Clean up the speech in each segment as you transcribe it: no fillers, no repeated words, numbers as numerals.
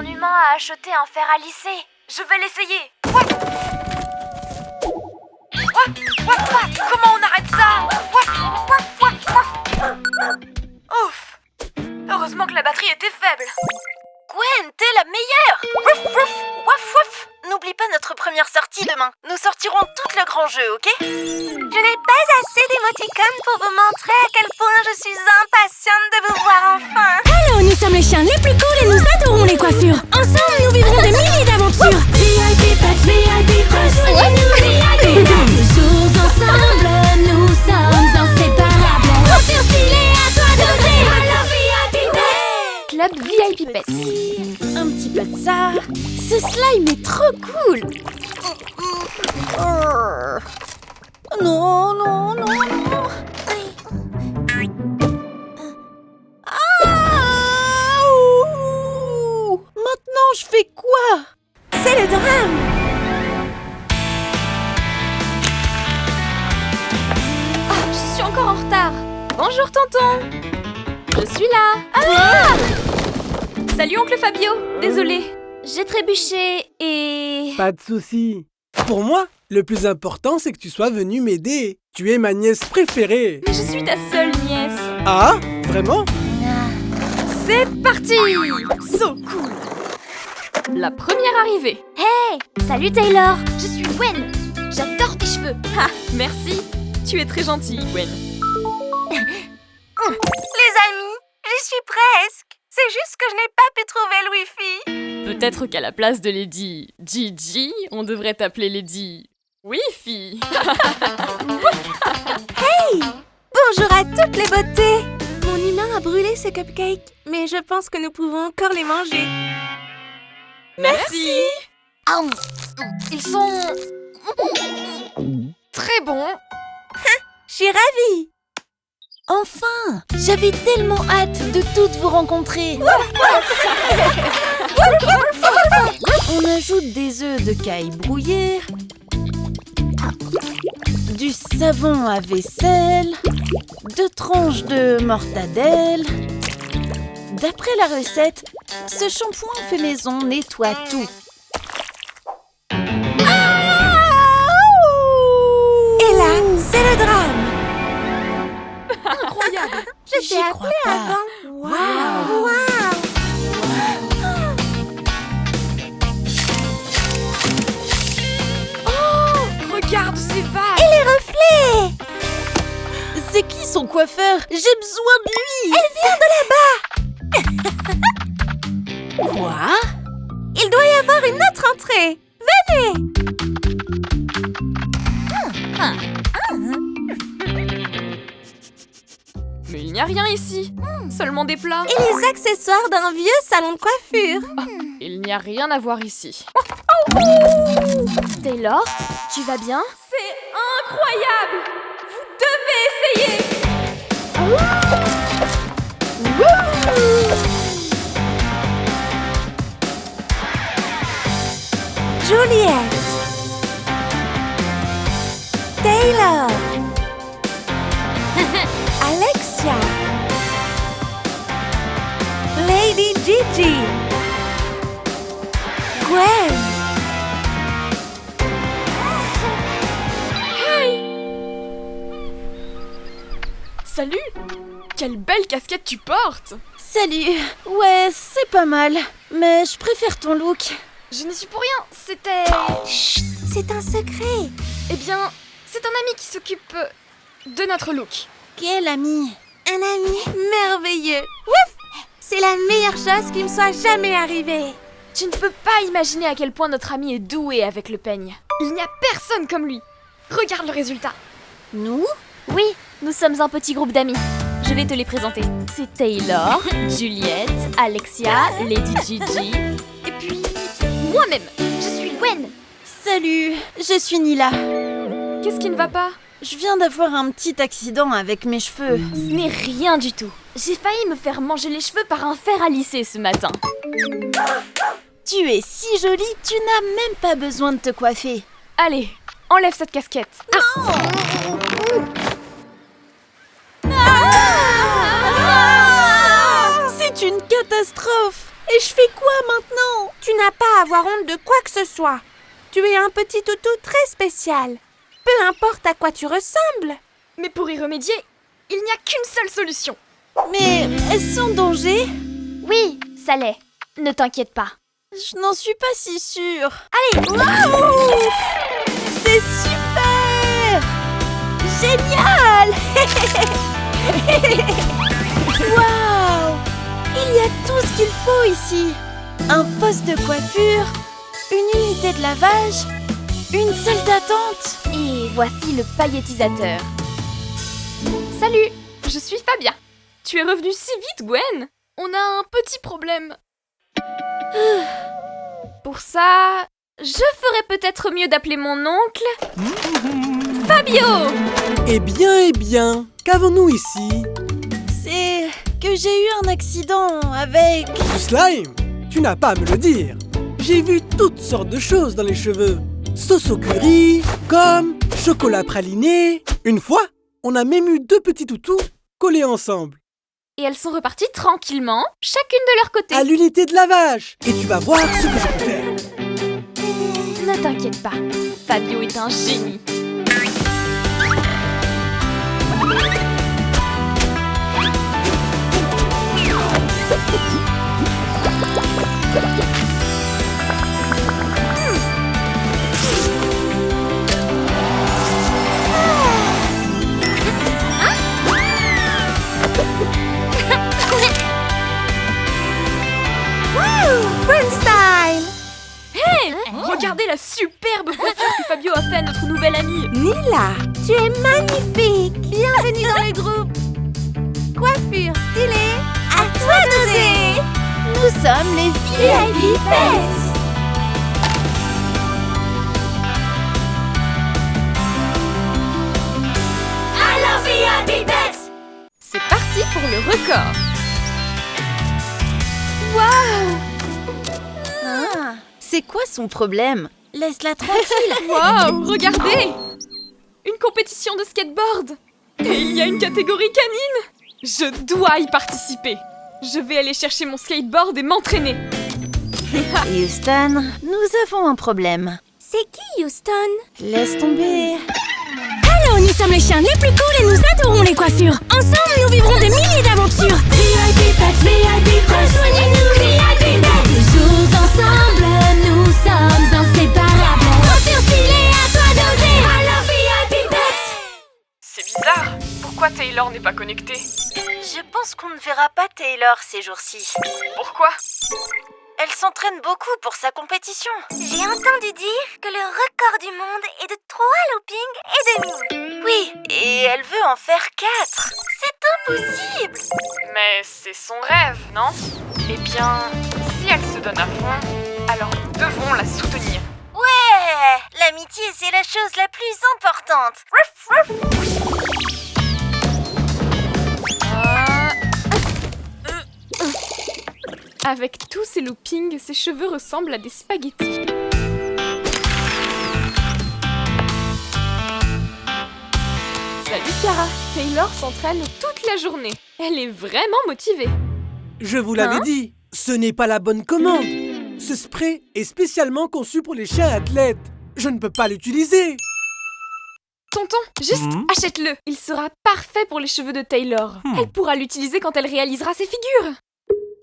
Mon humain a acheté un fer à lisser. Je vais l'essayer. Ouah. Ouah, ouah, ouah. Comment on arrête ça? Ouah, ouah, ouah, ouah. Ouf. Heureusement que la batterie était faible. Gwen, t'es la meilleure! Wouf, wouf, wouf, wouf. N'oublie pas notre première sortie demain. Nous sortirons tout le grand jeu, ok? Je n'ai pas assez d'émoticônes pour vous montrer à quel point je suis impatiente de vous voir enfin. Hello, nous sommes les chiens les plus cools et nous adorons les coiffures. Ensemble, nous vivrons des milliers d'aventures. VIP Pets, VIP, rejoignez-nous, VIP. Toujours ensemble, nous sommes inséparables. Coiffure stylée, à toi d'oser. Alors VIP Pets. Club VIP Pets. Un petit peu de ça. Ce slime est trop cool. Non, non, non, non. Ah, ouh. Maintenant, je fais quoi? C'est le drame. Ah, je suis encore en retard. Bonjour tonton. Je suis là. Ah! Salut oncle Fabio. Désolé. J'ai trébuché et... Pas de souci. Pour moi, le plus important, c'est que tu sois venue m'aider. Tu es ma nièce préférée. Mais je suis ta seule nièce. Ah, vraiment? C'est parti. So cool. La première arrivée. Hey, salut Taylor. Je suis Gwen. J'adore tes cheveux. Ah, merci. Tu es très gentille, Gwen. Les amis, j'y suis presque. C'est juste que je n'ai pas pu trouver le Wi-Fi. Peut-être qu'à la place de Lady Gigi, on devrait t'appeler Lady Wi-Fi. Hey, bonjour à toutes les beautés. Mon humain a brûlé ses cupcakes, mais je pense que nous pouvons encore les manger. Merci. Ils sont très bons. Je suis ravie. Enfin, j'avais tellement hâte de toutes vous rencontrer. On ajoute des œufs de caille brouillés, du savon à vaisselle, 2 tranches de mortadelle. D'après la recette, ce shampoing fait maison nettoie tout. Et là, c'est le drame. Incroyable. Je t'ai appelé avant. Waouh. Oh, regarde ces vagues. Et les reflets. C'est qui son coiffeur? J'ai besoin de lui. Elle vient de là-bas. Quoi? Il doit y avoir une autre entrée. Venez. Mais il n'y a rien ici. Seulement des plats. Et les accessoires d'un vieux salon de coiffure. Il n'y a rien à voir ici. Taylor, tu vas bien? C'est incroyable. Vous devez essayer. Juliette. Taylor. Alexia. Lady Gigi. Gwen. Salut. Quelle belle casquette tu portes. Salut. Ouais, c'est pas mal. Mais je préfère ton look. Je n'y suis pour rien. C'était... Chut, c'est un secret. Eh bien, c'est un ami qui s'occupe de notre look. Quel ami? Un ami merveilleux. Ouf! C'est la meilleure chose qui me soit jamais arrivée. Tu ne peux pas imaginer à quel point notre ami est doué avec le peigne. Il n'y a personne comme lui. Regarde le résultat. Nous? Oui, nous sommes un petit groupe d'amis. Je vais te les présenter. C'est Taylor, Juliette, Alexia, Lady Gigi, et puis moi-même. Je suis Gwen. Salut, je suis Nila. Qu'est-ce qui ne va pas? Je viens d'avoir un petit accident avec mes cheveux. Ce n'est rien du tout. J'ai failli me faire manger les cheveux par un fer à lisser ce matin. Tu es si jolie, tu n'as même pas besoin de te coiffer. Allez, enlève cette casquette. C'est une catastrophe. Et je fais quoi maintenant? Tu n'as pas à avoir honte de quoi que ce soit. Tu es un petit toutou très spécial. Peu importe à quoi tu ressembles. Mais pour y remédier, il n'y a qu'une seule solution. Mais est-ce en danger? Oui, ça l'est. Ne t'inquiète pas. Je n'en suis pas si sûre. Allez, waouh! C'est super! Génial! Waouh! Il y a tout ce qu'il faut ici. Un poste de coiffure, une unité de lavage, une salle d'attente. Et voici le paillettisateur. Salut, je suis Fabia. Tu es revenue si vite, Gwen. On a un petit problème. Pour ça, je ferais peut-être mieux d'appeler mon oncle Fabio. Eh bien, qu'avons-nous ici? C'est que j'ai eu un accident avec... Du slime? Tu n'as pas à me le dire. J'ai vu toutes sortes de choses dans les cheveux. Sauce au curry, gomme, chocolat praliné. Une fois, on a même eu 2 petits toutous collés ensemble. Et elles sont reparties tranquillement, chacune de leur côté. À l'unité de lavage. Et tu vas voir ce que je peux faire. Ne t'inquiète pas, Fabio est un génie. Freestyle! Hey, regardez la superbe coiffure que Fabio a fait à notre nouvelle amie. Nila, tu es magnifique! Bienvenue dans le groupe! Coiffure stylée, à toi d'oser! Nous sommes les VIP Pets! Alors VIP Pets! C'est parti pour le record. Ah, c'est quoi son problème? Laisse-la tranquille! Waouh, regardez! Une compétition de skateboard. Et il y a une catégorie canine. Je dois y participer. Je vais aller chercher mon skateboard et m'entraîner. Houston, nous avons un problème. C'est qui, Houston? Laisse tomber. Hello, nous sommes les chiens les plus cool et nous adorons les coiffures. Ensemble, nous vivrons des milliers d'aventures. VIP Pets, VIP Pets, rejoignez-nous, VIP Pets. Toujours ensemble, nous sommes inséparables. Coiffure stylée, à toi d'oser. Alors VIP Pets. C'est bizarre. Pourquoi Taylor n'est pas connectée? Je pense qu'on ne verra pas Taylor ces jours-ci. Pourquoi? Elle s'entraîne beaucoup pour sa compétition. J'ai entendu dire que le record du monde est de 3 loopings et demi. Oui, et elle veut en faire 4. C'est impossible. Mais c'est son rêve, non? Eh bien, si elle se donne à fond, alors nous devons la soutenir. Ouais, l'amitié, c'est la chose la plus importante. Ruff, ruff. Avec tous ces loopings, ses cheveux ressemblent à des spaghettis. Salut Cara, Taylor s'entraîne toute la journée. Elle est vraiment motivée. Je vous l'avais dit, ce n'est pas la bonne commande. Ce spray est spécialement conçu pour les chiens athlètes. Je ne peux pas l'utiliser. Tonton, juste achète-le. Il sera parfait pour les cheveux de Taylor. Elle pourra l'utiliser quand elle réalisera ses figures.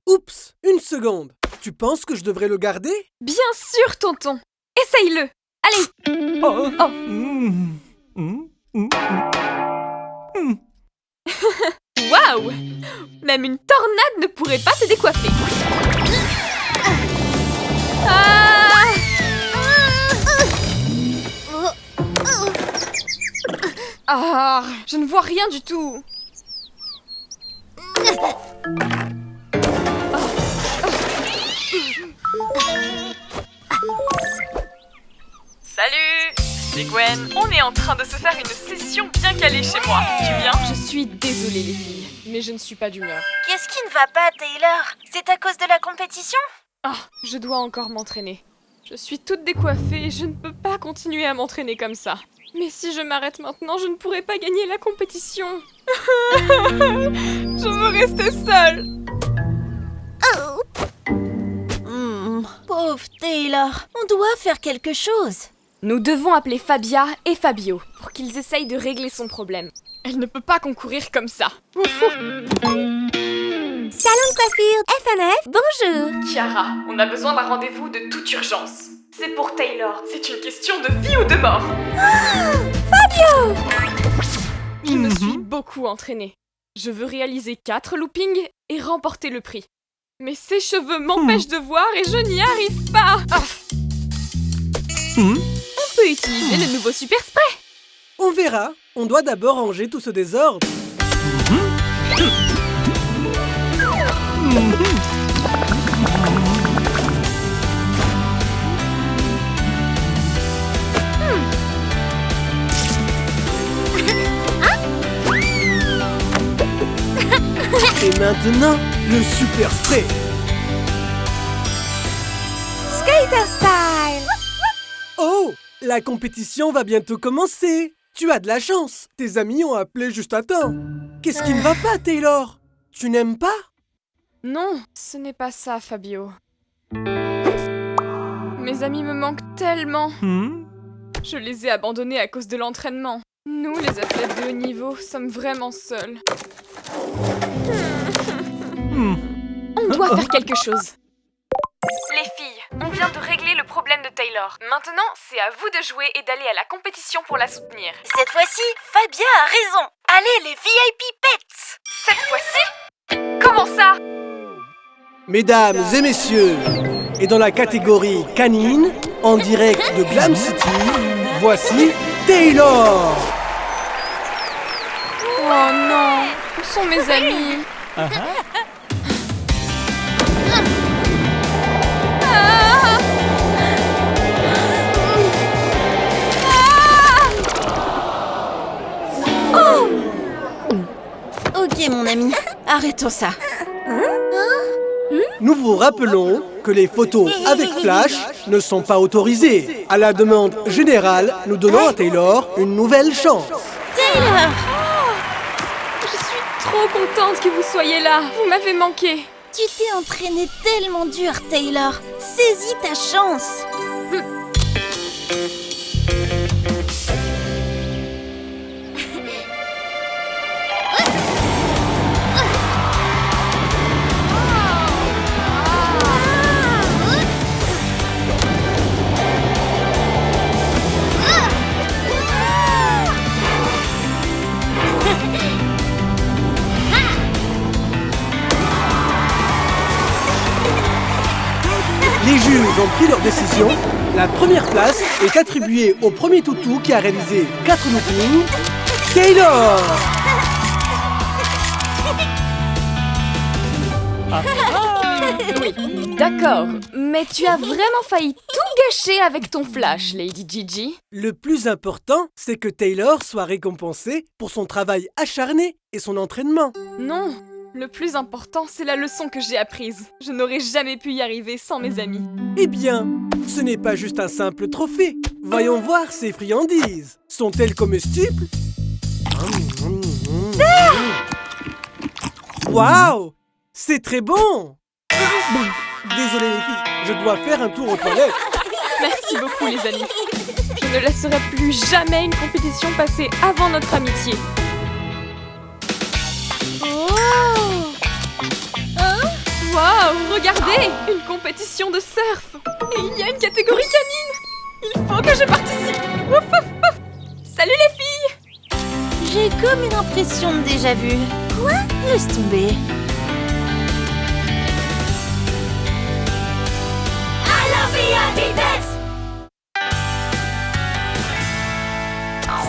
Oups, une seconde. Tu penses que je devrais le garder? Bien sûr, tonton. Essaye-le. Allez. Waouh! Même une tornade ne pourrait pas te décoiffer. Ah, je ne vois rien du tout. Salut, c'est Gwen. On est en train de se faire une session bien calée chez moi. Tu viens? Je suis désolée les filles, mais je ne suis pas d'humeur. Qu'est-ce qui ne va pas, Taylor? C'est à cause de la compétition? Ah, je dois encore m'entraîner. Je suis toute décoiffée et je ne peux pas continuer à m'entraîner comme ça. Mais si je m'arrête maintenant, je ne pourrai pas gagner la compétition. Je veux rester seule. Taylor. On doit faire quelque chose. Nous devons appeler Fabia et Fabio pour qu'ils essayent de régler son problème. Elle ne peut pas concourir comme ça. Salon de coiffure FNF, bonjour. Chiara, on a besoin d'un rendez-vous de toute urgence. C'est pour Taylor. C'est une question de vie ou de mort. Fabio! Je me suis beaucoup entraînée. Je veux réaliser 4 loopings et remporter le prix. Mais ses cheveux m'empêchent de voir et je n'y arrive pas. On peut utiliser le nouveau super spray. On verra. On doit d'abord ranger tout ce désordre. Et maintenant, le super spray. Skater style. Oh, la compétition va bientôt commencer. Tu as de la chance. Tes amis ont appelé juste à temps. Qu'est-ce qui ne va pas, Taylor? Tu n'aimes pas? Non, ce n'est pas ça, Fabio. Mes amis me manquent tellement. Je les ai abandonnés à cause de l'entraînement. Nous, les athlètes de haut niveau, sommes vraiment seuls. On doit faire quelque chose. Les filles, on vient de régler le problème de Taylor. Maintenant, c'est à vous de jouer et d'aller à la compétition pour la soutenir. Cette fois-ci, Fabia a raison. Allez, les VIP Pets! Cette fois-ci? Comment ça? Mesdames et messieurs, et dans la catégorie canine, en direct de Glam City, voici Taylor. Oh non, où sont mes amis? Ok mon ami, arrêtons ça. Nous vous rappelons que les photos avec flash ne sont pas autorisées. À la demande générale, nous donnons à Taylor une nouvelle chance. Taylor! Je suis trop contente que vous soyez là. Vous m'avez manqué. Tu t'es entraîné tellement dur, Taylor. Saisis ta chance. Les juges ont pris leur décision. La première place est attribuée au premier toutou qui a réalisé 4 loopings, Taylor. Oui, d'accord. Mais tu as vraiment failli tout gâcher avec ton flash, Lady Gigi. Le plus important, c'est que Taylor soit récompensé pour son travail acharné et son entraînement. Non, le plus important, c'est la leçon que j'ai apprise. Je n'aurais jamais pu y arriver sans mes amis. Eh bien, ce n'est pas juste un simple trophée. Voyons voir ces friandises. Sont-elles comestibles? Waouh! C'est très bon! Désolé les filles, je dois faire un tour aux toilettes. Merci beaucoup, les amis. Je ne laisserai plus jamais une compétition passer avant notre amitié. Waouh, regardez! Une compétition de surf! Et il y a une catégorie canine! Il faut que je participe! Ouf, ouf, ouf. Salut les filles! J'ai comme une impression de déjà-vu. Quoi? Laisse tomber.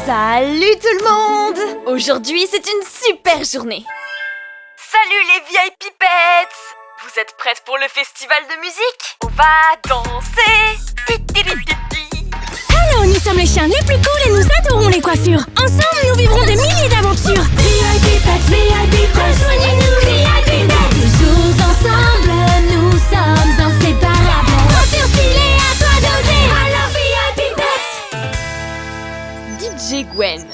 Salut tout le monde! Aujourd'hui, c'est une super journée! Salut les VIP Pets! Vous êtes prêtes pour le festival de musique? On va danser! Hello, nous sommes les chiens les plus cool et nous adorons les coiffures. Ensemble, nous vivrons des milliers d'aventures. VIP Pets, VIP Pets, rejoignez-nous, VIP Pets. Toujours ensemble, nous sommes inséparables. Coiffure stylée, à toi d'oser. Alors VIP Pets. DJ Gwen.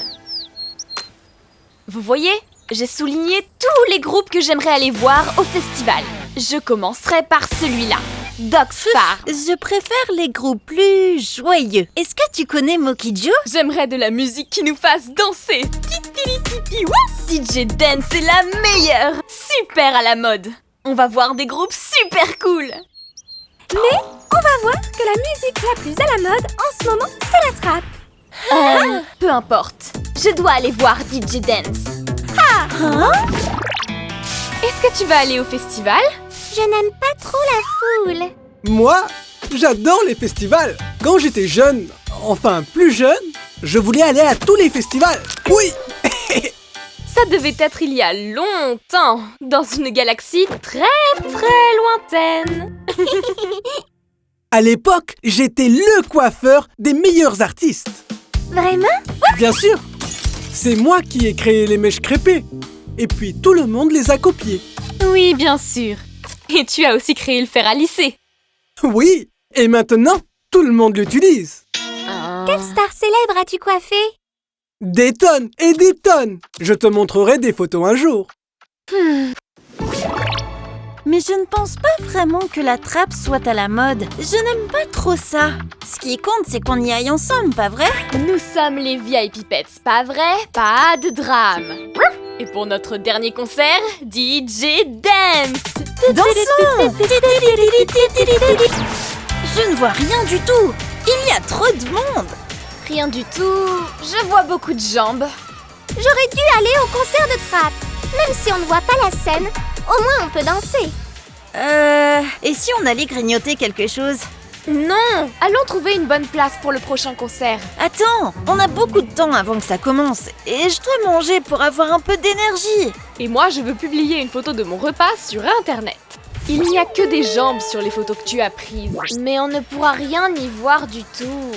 Vous voyez? J'ai souligné tous les groupes que j'aimerais aller voir au festival. Je commencerai par celui-là. Dog Farm. Je préfère les groupes plus joyeux. Est-ce que tu connais Mokijo? J'aimerais de la musique qui nous fasse danser. Titi, wouh! DJ Dance est la meilleure. Super à la mode. On va voir des groupes super cool. Mais on va voir que la musique la plus à la mode en ce moment, c'est la trap. Peu importe. Je dois aller voir DJ Dance. Est-ce que tu vas aller au festival? Je n'aime pas trop la foule. Moi, j'adore les festivals. Quand j'étais jeune, enfin plus jeune, je voulais aller à tous les festivals. Oui. Ça devait être il y a longtemps, dans une galaxie très lointaine. À l'époque, j'étais le coiffeur des meilleurs artistes. Vraiment? Bien sûr. C'est moi qui ai créé les mèches crêpées. Et puis tout le monde les a copiées. Oui, bien sûr. Et tu as aussi créé le fer à lisser. Oui. Et maintenant, tout le monde l'utilise. Quelle star célèbre as-tu coiffé? Des tonnes et des tonnes. Je te montrerai des photos un jour. Mais je ne pense pas vraiment que la trappe soit à la mode. Je n'aime pas trop ça. Ce qui compte, c'est qu'on y aille ensemble, pas vrai? Nous sommes les VIP Pets, pas vrai? Pas de drame. Et pour notre dernier concert, DJ Dance. Dansons! Je ne vois rien du tout. Il y a trop de monde. Rien du tout. Je vois beaucoup de jambes. J'aurais dû aller au concert de trap. Même si on ne voit pas la scène, au moins on peut danser. Et si on allait grignoter quelque chose? Non, allons trouver une bonne place pour le prochain concert. Attends, on a beaucoup de temps avant que ça commence. Et je dois manger pour avoir un peu d'énergie. Et moi, je veux publier une photo de mon repas sur Internet. Il n'y a que des jambes sur les photos que tu as prises. Mais on ne pourra rien y voir du tout.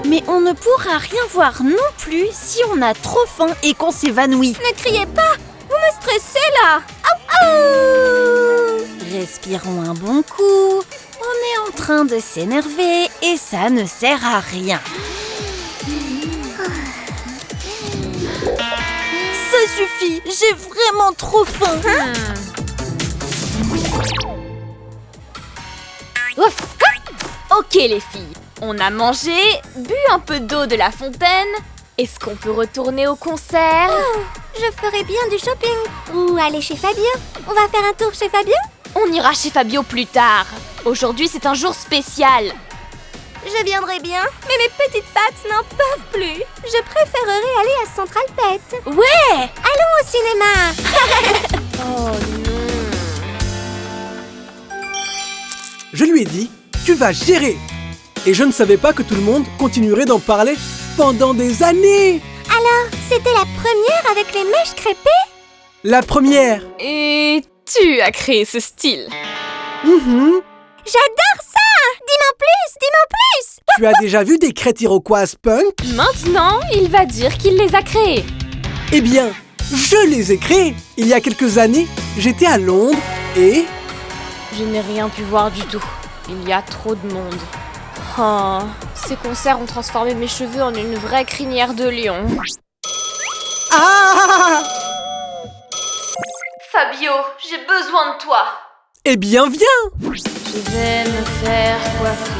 Mais on ne pourra rien voir non plus si on a trop faim et qu'on s'évanouit. Ne criez pas, vous me stressez là. Oh, oh. Respirons un bon coup. On est en train de s'énerver et ça ne sert à rien. Ça suffit, j'ai vraiment trop faim. Ouf. Ok les filles, on a mangé, bu un peu d'eau de la fontaine. Est-ce qu'on peut retourner au concert? Je ferais bien du shopping. Ou aller chez Fabio. On va faire un tour chez Fabio? On ira chez Fabio plus tard. Aujourd'hui, c'est un jour spécial. Je viendrai bien, mais mes petites pattes n'en peuvent plus. Je préférerais aller à Central Pet. Ouais! Allons au cinéma. Oh non. Je lui ai dit, tu vas gérer. Et je ne savais pas que tout le monde continuerait d'en parler pendant des années. Alors, c'était la première avec les mèches crêpées? La première. Et tu as créé ce style. J'adore ça! Dis-moi plus, dis-moi plus! Tu as déjà vu des crêtes iroquoises punk? Maintenant, il va dire qu'il les a créées. Eh bien, je les ai créées. Il y a quelques années, j'étais à Londres et... Je n'ai rien pu voir du tout. Il y a trop de monde. Oh, ces concerts ont transformé mes cheveux en une vraie crinière de lion. Ah! Fabio, j'ai besoin de toi. Eh bien, viens! Je vais me faire coiffer.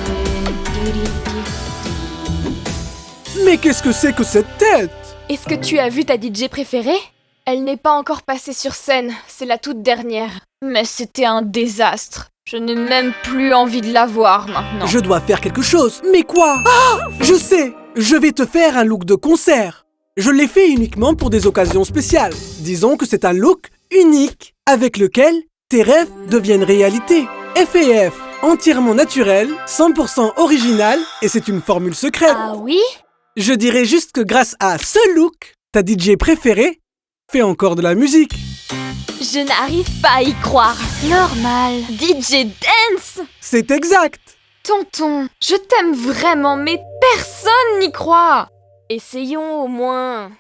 Mais qu'est-ce que c'est que cette tête? Est-ce que tu as vu ta DJ préférée? Elle n'est pas encore passée sur scène, c'est la toute dernière. Mais c'était un désastre. Je n'ai même plus envie de la voir maintenant. Je dois faire quelque chose. Mais quoi? Ah! Je sais! Je vais te faire un look de concert. Je l'ai fait uniquement pour des occasions spéciales. Disons que c'est un look unique avec lequel tes rêves deviennent réalité. F&F, entièrement naturel, 100% original et c'est une formule secrète. Ah oui? Je dirais juste que grâce à ce look, ta DJ préférée fait encore de la musique. Je n'arrive pas à y croire. Normal. DJ Dance! C'est exact. Tonton, je t'aime vraiment, mais personne n'y croit. Essayons au moins.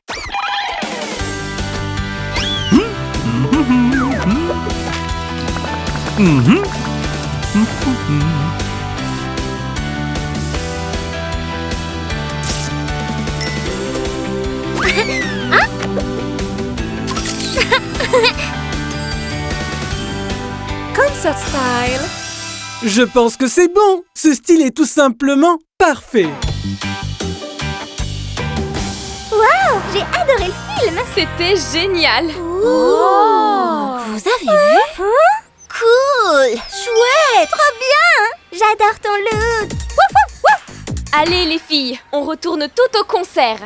Concert style. Je pense que c'est bon. Ce style est tout simplement parfait. J'ai adoré le film. C'était génial. Oh. Vous avez vu? Cool. Chouette. Trop bien. J'adore ton look. Allez les filles, on retourne tout au concert.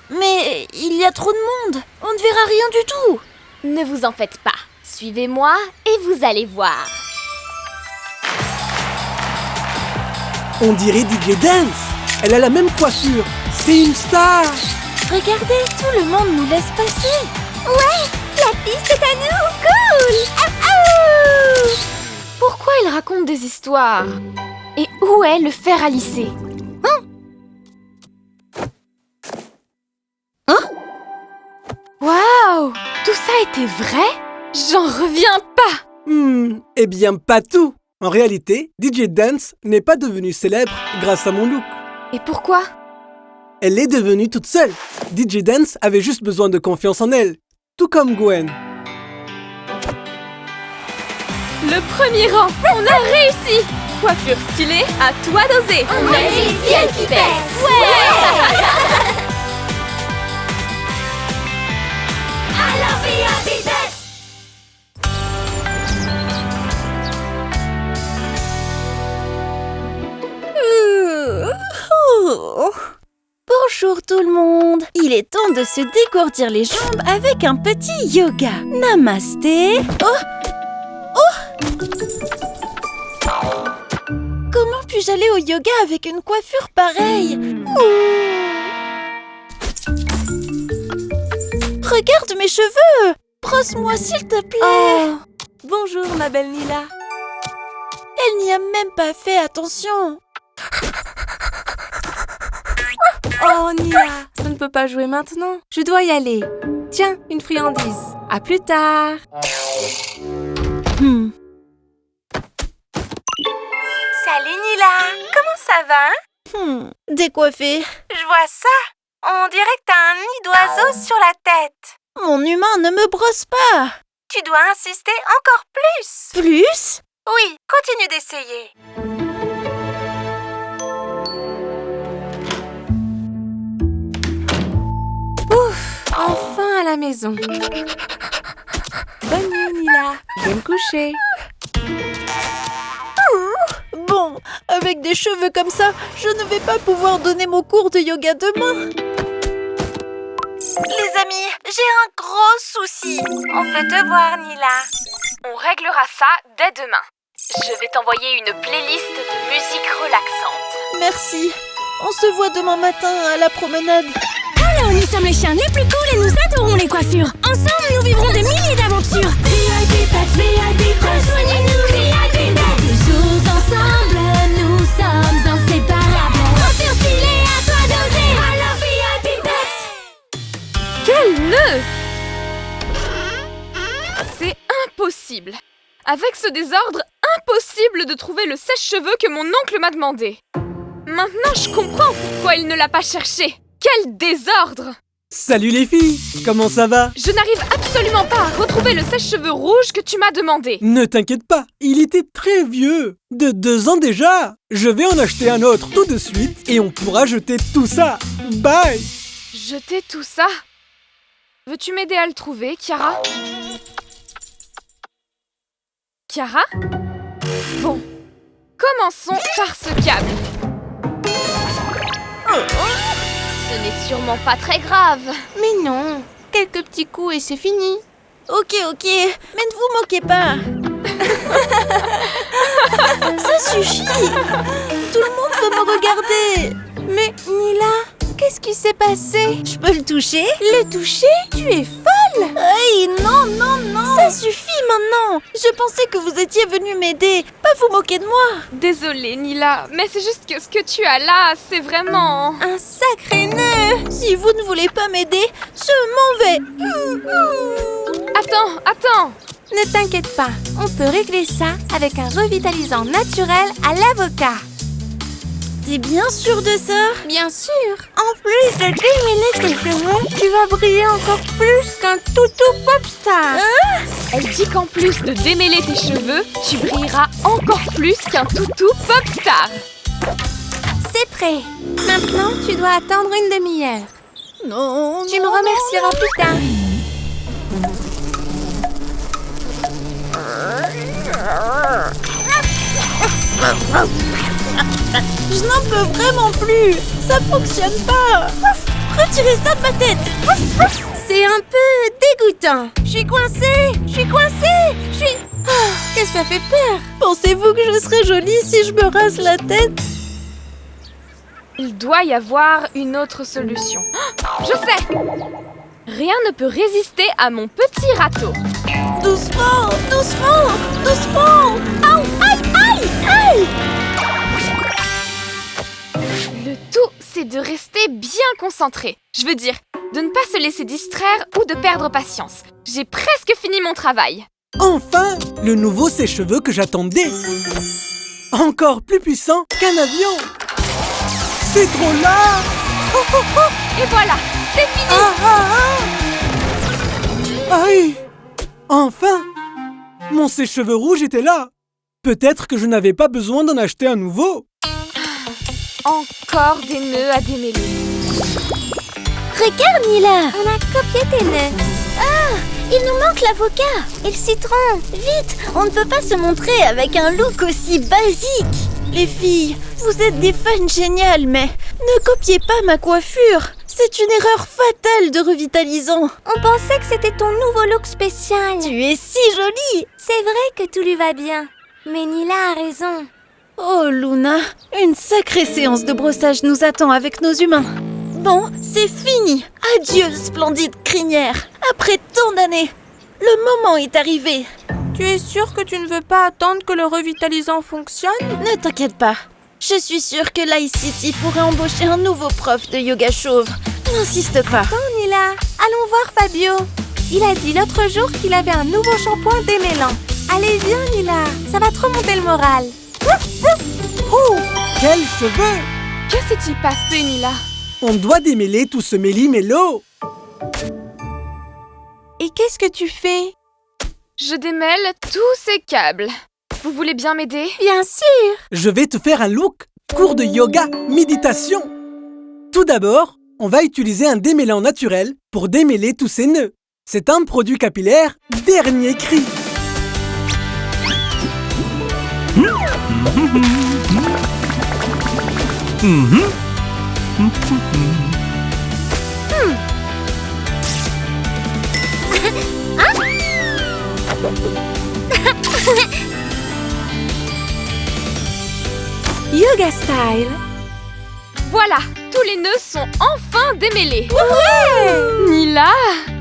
Mais il y a trop de monde. On ne verra rien du tout. Ne vous en faites pas. Suivez-moi et vous allez voir. On dirait DJ Dance. Elle a la même coiffure. C'est une star. Regardez, tout le monde nous laisse passer. La piste est à nous. Cool. Ah, Pourquoi il raconte des histoires? Et où est le fer à lisser? Waouh! Tout ça était vrai? J'en reviens pas! Eh bien, pas tout. En réalité, DJ Dance n'est pas devenue célèbre grâce à mon look. Et pourquoi? Elle est devenue toute seule. DJ Dance avait juste besoin de confiance en elle, tout comme Gwen. Le premier rang, on a réussi! Coiffure stylée, à toi d'oser! On est les VIP Best. Alors VIP Best. Bonjour tout le monde. Il est temps de se dégourdir les jambes avec un petit yoga. Namasté. Comment puis-je aller au yoga avec une coiffure pareille? Regarde mes cheveux. Brosse-moi s'il te plaît. Bonjour ma belle Nila. Elle n'y a même pas fait attention. Oh Nila, ça ne peut pas jouer maintenant. Je dois y aller. Tiens, une friandise. À plus tard. Salut Nila. Comment ça va? Décoiffée. Je vois ça. On dirait que t'as un nid d'oiseau sur la tête. Mon humain ne me brosse pas. Tu dois insister encore plus. Plus? Oui, continue d'essayer. Enfin à la maison. Bonne nuit Nila. Je vais me coucher. Bon, avec des cheveux comme ça, je ne vais pas pouvoir donner mon cours de yoga demain. Les amis, j'ai un gros souci. On peut te voir, Nila. On réglera ça dès demain. Je vais t'envoyer une playlist de musique relaxante. Merci. On se voit demain matin à la promenade. Alors nous sommes les chiens les plus cool et nous adorons les coiffures. Ensemble, nous vivrons des milliers d'aventures. VIP Pets, VIP Pets, rejoignez-nous, VIP Pets. Toujours ensemble, nous sommes inséparables. Coiffure stylée, à toi d'oser. Alors VIP Pets. Quel nœud! C'est impossible. Avec ce désordre, impossible de trouver le sèche-cheveux que mon oncle m'a demandé. Maintenant, je comprends pourquoi il ne l'a pas cherché. Quel désordre! Salut les filles, comment ça va? Je n'arrive absolument pas à retrouver le sèche-cheveux rouge que tu m'as demandé. Ne t'inquiète pas, il était très vieux. De 2 ans déjà. Je vais en acheter un autre tout de suite et on pourra jeter tout ça. Bye! Jeter tout ça? Veux-tu m'aider à le trouver, Chiara? Chiara? Bon, commençons par ce câble. Ce n'est sûrement pas très grave. Mais non, quelques petits coups et c'est fini. Ok, mais ne vous moquez pas. Ça suffit. Tout le monde veut me regarder. Mais Nila, qu'est-ce qui s'est passé? Je peux le toucher? Le toucher? Tu es folle! Hey, non. Ça suffit maintenant. Je pensais que vous étiez venu m'aider, pas vous moquer de moi. Désolée, Nila, mais c'est juste que ce que tu as là, c'est vraiment... Un sacré nœud! Si vous ne voulez pas m'aider, je m'en vais. Attends. Ne t'inquiète pas, on peut régler ça avec un revitalisant naturel à l'avocat. T'es bien sûre de ça? Bien sûr. En plus de démêler tes cheveux, tu vas briller encore plus qu'un toutou popstar. Elle dit qu'en plus de démêler tes cheveux, tu brilleras encore plus qu'un toutou popstar. C'est prêt. Maintenant, tu dois attendre une demi-heure. Non, Tu me remercieras plus tard. Je n'en peux vraiment plus. Ça fonctionne pas. Retirez ça de ma tête. C'est un peu dégoûtant. Je suis coincée. Qu'est-ce que ça fait peur? Pensez-vous que je serais jolie si je me rase la tête? Il doit y avoir une autre solution. Je sais! Rien ne peut résister à mon petit râteau. Doucement, doucement, doucement. Aïe, aïe, aïe, aïe. Le tout, c'est de rester bien concentré. Je veux dire, de ne pas se laisser distraire ou de perdre patience. J'ai presque fini mon travail. Enfin, le nouveau sèche-cheveux que j'attendais. Encore plus puissant qu'un avion. C'est trop là. Et voilà, c'est fini. Aïe! Enfin! Mon sèche-cheveux rouge était là. Peut-être que je n'avais pas besoin d'en acheter un nouveau. Encore des nœuds à démêler. Regarde, Nila. On a copié tes nœuds. Il nous manque l'avocat. Et le citron. Vite, on ne peut pas se montrer avec un look aussi basique. Les filles, vous êtes des fans géniales, mais ne copiez pas ma coiffure. C'est une erreur fatale de revitalisant. On pensait que c'était ton nouveau look spécial. Tu es si jolie. C'est vrai que tout lui va bien. Mais Nila a raison. Oh Luna, une sacrée séance de brossage nous attend avec nos humains. Bon, c'est fini. Adieu, splendide crinière. Après tant d'années, le moment est arrivé. Tu es sûre que tu ne veux pas attendre que le revitalisant fonctionne? Ne t'inquiète pas. Je suis sûre que l'I-City pourrait embaucher un nouveau prof de yoga chauve. N'insiste pas. Bon, Nila, allons voir Fabio. Il a dit l'autre jour qu'il avait un nouveau shampoing démêlant. Allez, viens, Nila. Ça va te remonter le moral. Oh! Quels cheveux! Que s'est-il passé, Nila? On doit démêler tout ce méli-mélo. Et qu'est-ce que tu fais? Je démêle tous ces câbles. Vous voulez bien m'aider? Bien sûr. Je vais te faire un look cours de yoga méditation. Tout d'abord, on va utiliser un démêlant naturel pour démêler tous ces nœuds. C'est un produit capillaire dernier cri. Yoga style. Voilà, tous les nœuds sont enfin démêlés. Nila,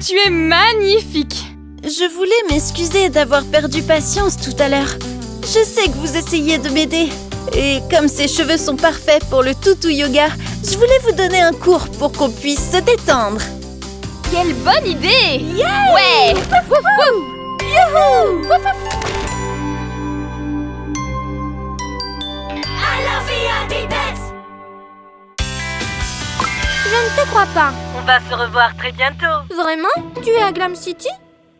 tu es magnifique. Je voulais m'excuser d'avoir perdu patience tout à l'heure. Je sais que vous essayez de m'aider. Et comme ces cheveux sont parfaits pour le toutou yoga, je voulais vous donner un cours pour qu'on puisse se détendre. Quelle bonne idée! Ouais! Wouf, wouf. Youhou! Wouf, wouf. Je ne te crois pas. On va se revoir très bientôt. Vraiment? Tu es à Glam City?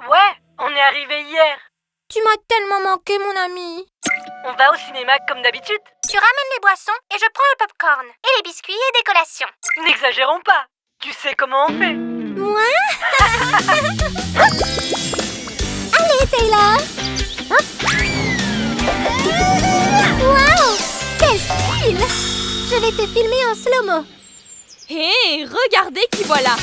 Ouais, on est arrivé hier. Tu m'as tellement manqué, mon ami. On va au cinéma comme d'habitude. Tu ramènes les boissons et je prends le popcorn. Et les biscuits et des collations. N'exagérons pas. Tu sais comment on fait. Moi? Allez, Taylor. Waouh! Quel style! Je vais te filmer en slow-mo. Hé, regardez qui voilà!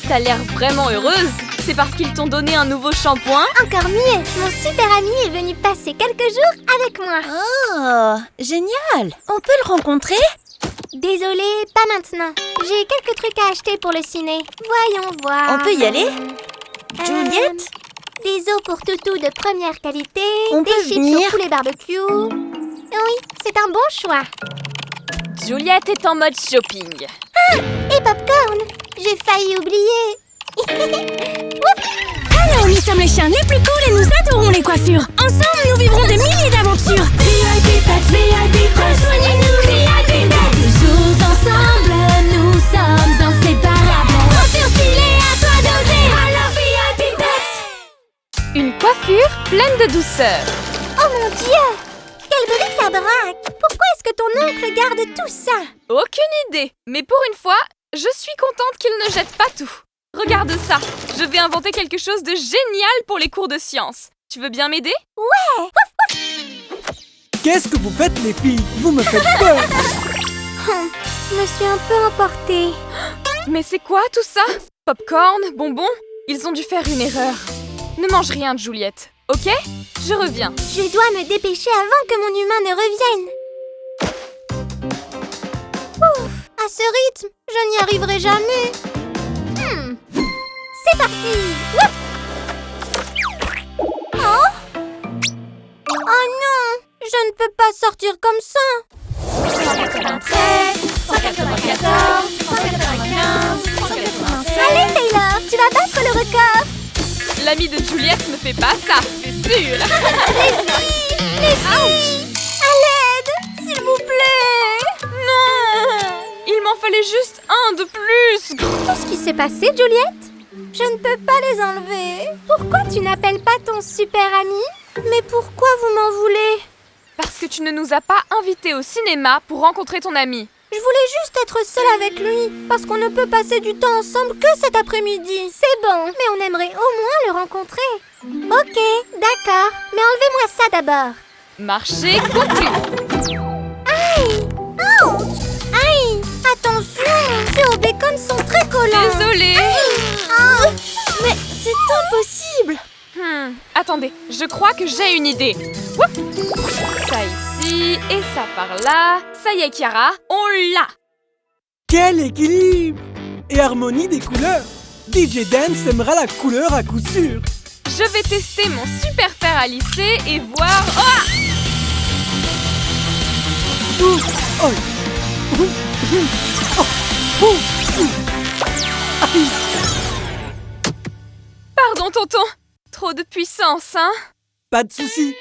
T'as l'air vraiment heureuse. C'est parce qu'ils t'ont donné un nouveau shampoing? Encore mieux, mon super ami est venu passer quelques jours avec moi. Oh, génial! On peut le rencontrer? Désolée, pas maintenant. J'ai quelques trucs à acheter pour le ciné. Voyons voir. On peut y aller? Juliette? Des os pour toutou de première qualité. On des peut chips venir? au poulet barbecue. Oui, c'est un bon choix. Juliette est en mode shopping. Et popcorn. J'ai failli oublier. Alors nous sommes les chiens les plus cool et nous adorons les coiffures. Ensemble, nous vivrons des milliers d'aventures. VIP Pets, VIP, rejoignez-nous, VIP Pets. douceur. Oh mon Dieu! Quel bric-à-brac! Pourquoi est-ce que ton oncle garde tout ça? Aucune idée. Mais pour une fois, je suis contente qu'il ne jette pas tout. Regarde ça. Je vais inventer quelque chose de génial pour les cours de sciences. Tu veux bien m'aider? Ouais! Qu'est-ce que vous faites, les filles? Vous me faites peur. Je me suis un peu emportée. Mais c'est quoi tout ça? Popcorn, bonbons? Ils ont dû faire une erreur. Ne mange rien, Juliette, ok? Je reviens. Je dois me dépêcher avant que mon humain ne revienne. Ouf, à ce rythme, je n'y arriverai jamais. C'est parti! Ouf! Oh? Oh non! Je ne peux pas sortir comme ça! 193, 194, 195, 196... Allez Taylor, tu vas battre le record! L'ami de Juliette ne fait pas ça, c'est sûr. Les filles! À l'aide! S'il vous plaît! Non! Il m'en fallait juste un de plus. Qu'est-ce qui s'est passé, Juliette? Je ne peux pas les enlever. Pourquoi tu n'appelles pas ton super ami? Mais pourquoi vous m'en voulez? Parce que tu ne nous as pas invités au cinéma pour rencontrer ton ami. Je voulais juste être seule avec lui, parce qu'on ne peut passer du temps ensemble que cet après-midi. C'est bon, mais on aimerait au moins le rencontrer. Ok, d'accord, mais enlevez-moi ça d'abord. Marché conclu. Aïe! Ouch! Aïe! Attention, ces hauts bacon sont très collants. Désolée. Ah! Mais c'est impossible! Attendez, je crois que j'ai une idée. Woup! Ça ici et ça par là. Ça y est, Chiara, on l'a. Quel équilibre! Et harmonie des couleurs. DJ Dance aimera la couleur à coup sûr. Je vais tester mon super fer à lisser et voir... Oh! Ouh, oh. Aïe. Pardon, tonton. Trop de puissance, hein? Pas de souci.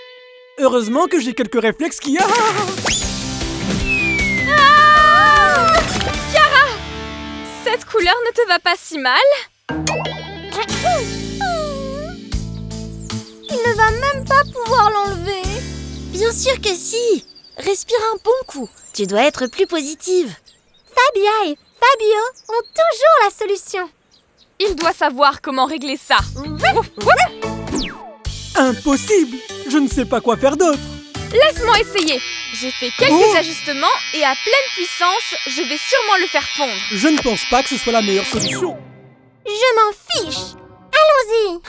Heureusement que j'ai quelques réflexes qui... Chiara! Cette couleur ne te va pas si mal? Il ne va même pas pouvoir l'enlever. Bien sûr que si! Respire un bon coup. Tu dois être plus positive. Fabia et Fabio ont toujours la solution. Il doit savoir comment régler ça. Impossible! Je ne sais pas quoi faire d'autre. Laisse-moi essayer. J'ai fait quelques ajustements et à pleine puissance, je vais sûrement le faire fondre. Je ne pense pas que ce soit la meilleure solution. Je m'en fiche. Allons-y.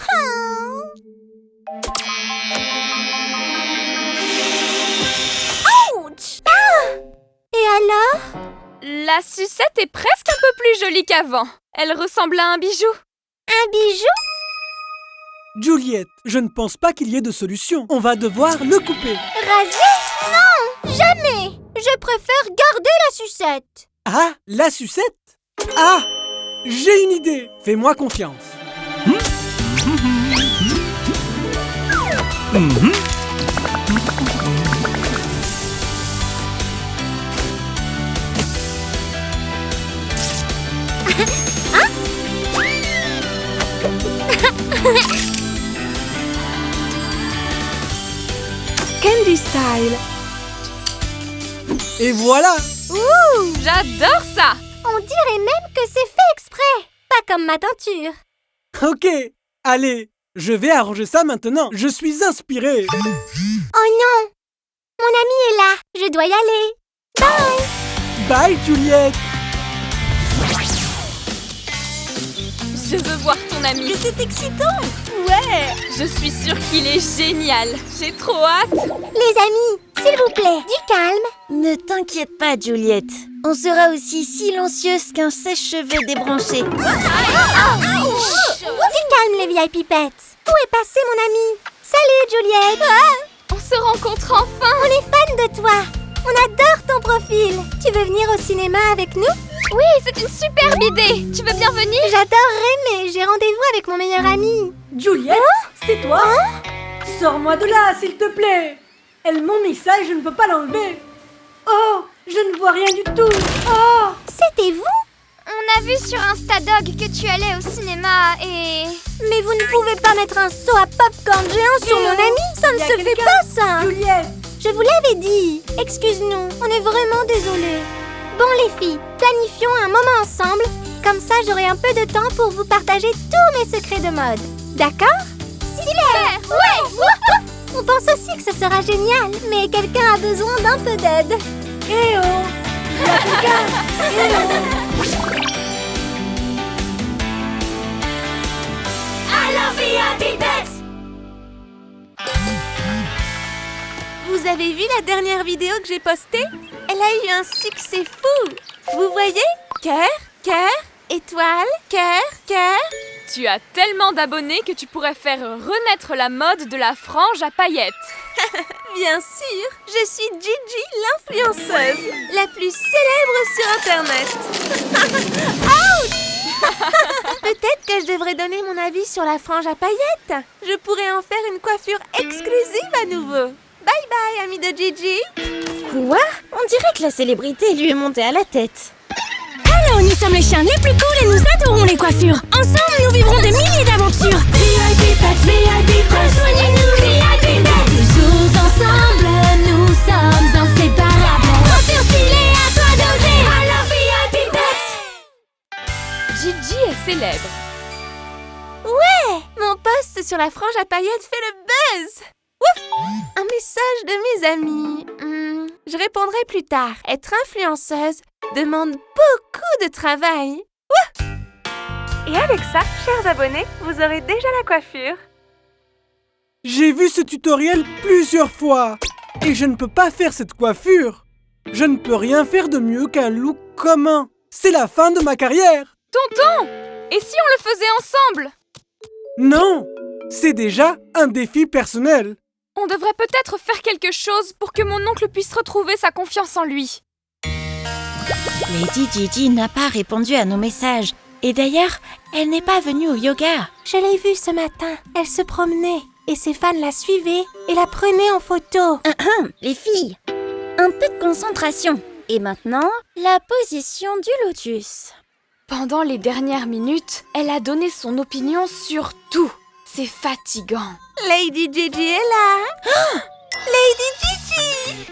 Ouch! Ah! Et alors? La sucette est presque un peu plus jolie qu'avant. Elle ressemble à un bijou. Un bijou? Juliette, je ne pense pas qu'il y ait de solution. On va devoir le couper. Raser? Non! Jamais! Je préfère garder la sucette. Ah, la sucette? Ah, j'ai une idée. Fais-moi confiance. Candy Style. Et voilà. Ouh! J'adore ça. On dirait même que c'est fait exprès. Pas comme ma teinture. Ok, allez, je vais arranger ça maintenant. Je suis inspirée. Oh non! Mon ami est là. Je dois y aller. Bye! Bye, Juliette. Je veux voir ton ami. C'est excitant! Ouais. Je suis sûre qu'il est génial. J'ai trop hâte. Les amis, s'il vous plaît, du calme. Ne t'inquiète pas, Juliette. On sera aussi silencieuse qu'un sèche-cheveux débranché. Du calme, les vieilles pipettes. Où est passé mon ami? Salut, Juliette. On se rencontre enfin. On est fan de toi. On adore ton profil. Tu veux venir au cinéma avec nous? Oui, c'est une superbe idée. Tu veux bien venir? J'adorerais, mais j'ai rendez-vous avec mon meilleur ami. Juliette, c'est toi? Sors-moi de là, s'il te plaît. Elles m'ont mis ça et je ne peux pas l'enlever. Oh, je ne vois rien du tout. Oh, C'était vous? On a vu sur Instadog que tu allais au cinéma et... Mais vous ne pouvez pas mettre un seau à popcorn géant sur mon ami. Ça ne se fait pas, ça. Juliette! Je vous l'avais dit. Excuse-nous, on est vraiment désolés. Bon les filles, planifions un moment ensemble. Comme ça, j'aurai un peu de temps pour vous partager tous mes secrets de mode. D'accord? Super! Ouais! On pense aussi que ce sera génial, mais quelqu'un a besoin d'un peu d'aide. Eh oh! Il y a quelqu'un! Eh oh! Alors, VIP Pets! Vous avez vu la dernière vidéo que j'ai postée? Elle a eu un succès fou. Vous voyez? Cœur, cœur, étoile, cœur, cœur. Tu as tellement d'abonnés que tu pourrais faire renaître la mode de la frange à paillettes. Bien sûr, je suis Gigi, l'influenceuse, la plus célèbre sur Internet. Peut-être que je devrais donner mon avis sur la frange à paillettes. Je pourrais en faire une coiffure exclusive à nouveau. Bye bye, amis de Gigi. Quoi? On dirait que la célébrité lui est montée à la tête. Alors, nous sommes les chiens les plus cool et nous adorons les coiffures. Ensemble, nous vivrons des milliers d'aventures. VIP Pets, VIP, rejoignez-nous, VIP Pets. Toujours ensemble, nous sommes inséparables. Coiffure stylée, à toi d'oser. Alors, VIP Pets. Gigi est célèbre. Ouais, mon post sur la frange à paillettes fait le buzz. Ouf! Un message de mes amis. Je répondrai plus tard. Être influenceuse demande beaucoup de travail. Ouh! Et avec ça, chers abonnés, vous aurez déjà la coiffure. J'ai vu ce tutoriel plusieurs fois et je ne peux pas faire cette coiffure. Je ne peux rien faire de mieux qu'un look commun. C'est la fin de ma carrière. Tonton! Et si on le faisait ensemble? Non, c'est déjà un défi personnel. On devrait peut-être faire quelque chose pour que mon oncle puisse retrouver sa confiance en lui. Lady Gigi n'a pas répondu à nos messages. Et d'ailleurs, elle n'est pas venue au yoga. Je l'ai vue ce matin. Elle se promenait et ses fans la suivaient et la prenaient en photo. Les filles, un peu de concentration. Et maintenant, la position du lotus. Pendant les dernières minutes, elle a donné son opinion sur tout. C'est fatigant. Lady Gigi est là. Lady Gigi.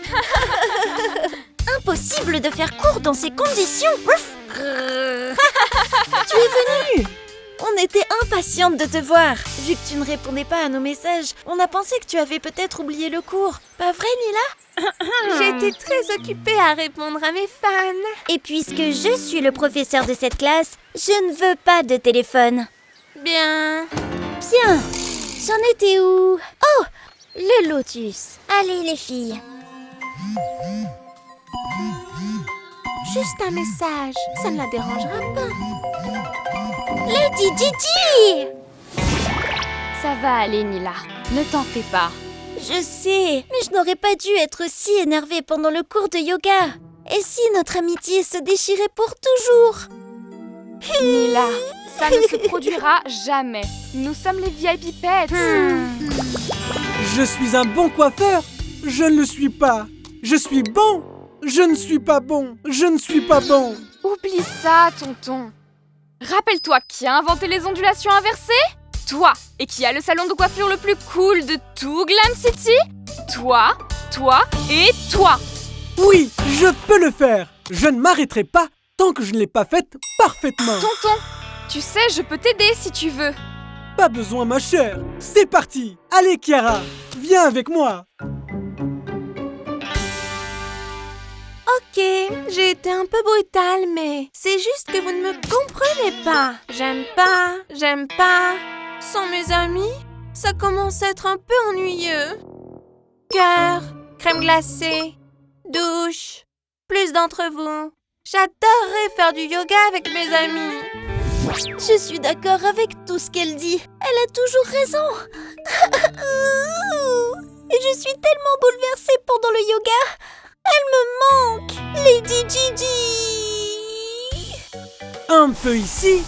Impossible de faire court dans ces conditions. Tu es venue. On était impatiente de te voir. Vu que tu ne répondais pas à nos messages, on a pensé que tu avais peut-être oublié le cours. Pas vrai, Nila? J'étais très occupée à répondre à mes fans. Et puisque je suis le professeur de cette classe, je ne veux pas de téléphone. Bien. Bien. J'en étais où? Oh, le lotus. Allez, les filles. Juste un message, ça ne la dérangera pas. Lady Gigi! Ça va aller, Nila. Ne t'en fais pas. Je sais, mais je n'aurais pas dû être si énervée pendant le cours de yoga. Et si notre amitié se déchirait pour toujours? Nila, ça ne se produira jamais. Nous sommes les VIP Pets. Je suis un bon coiffeur. Je ne le suis pas. Je suis bon. Je ne suis pas bon. Je ne suis pas bon. Oublie ça, tonton. Rappelle-toi qui a inventé les ondulations inversées? Toi. Et qui a le salon de coiffure le plus cool de tout Glam City? Toi, toi et toi. Oui, je peux le faire. Je ne m'arrêterai pas tant que je ne l'ai pas faite parfaitement. Tonton, tu sais, je peux t'aider si tu veux. Pas besoin, ma chère. C'est parti. Allez, Chiara, viens avec moi. Ok, j'ai été un peu brutale, mais c'est juste que vous ne me comprenez pas. J'aime pas. Sans mes amis, ça commence à être un peu ennuyeux. Cœur, crème glacée, douche, plus d'entre vous. J'adorerais faire du yoga avec mes amis. Je suis d'accord avec tout ce qu'elle dit. Elle a toujours raison. Et je suis tellement bouleversée pendant le yoga. Elle me manque, Lady Gigi. Un peu ici.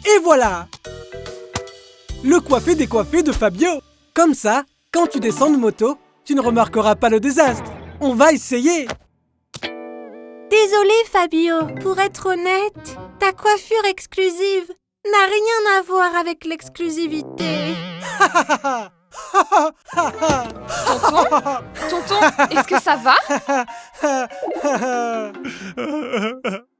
Et voilà. Le coiffé-décoiffé de Fabio. Comme ça, quand tu descends de moto, tu ne remarqueras pas le désastre. On va essayer. Désolée, Fabio. Pour être honnête, Ta coiffure exclusive n'a rien à voir avec l'exclusivité. Tonton, est-ce que ça va?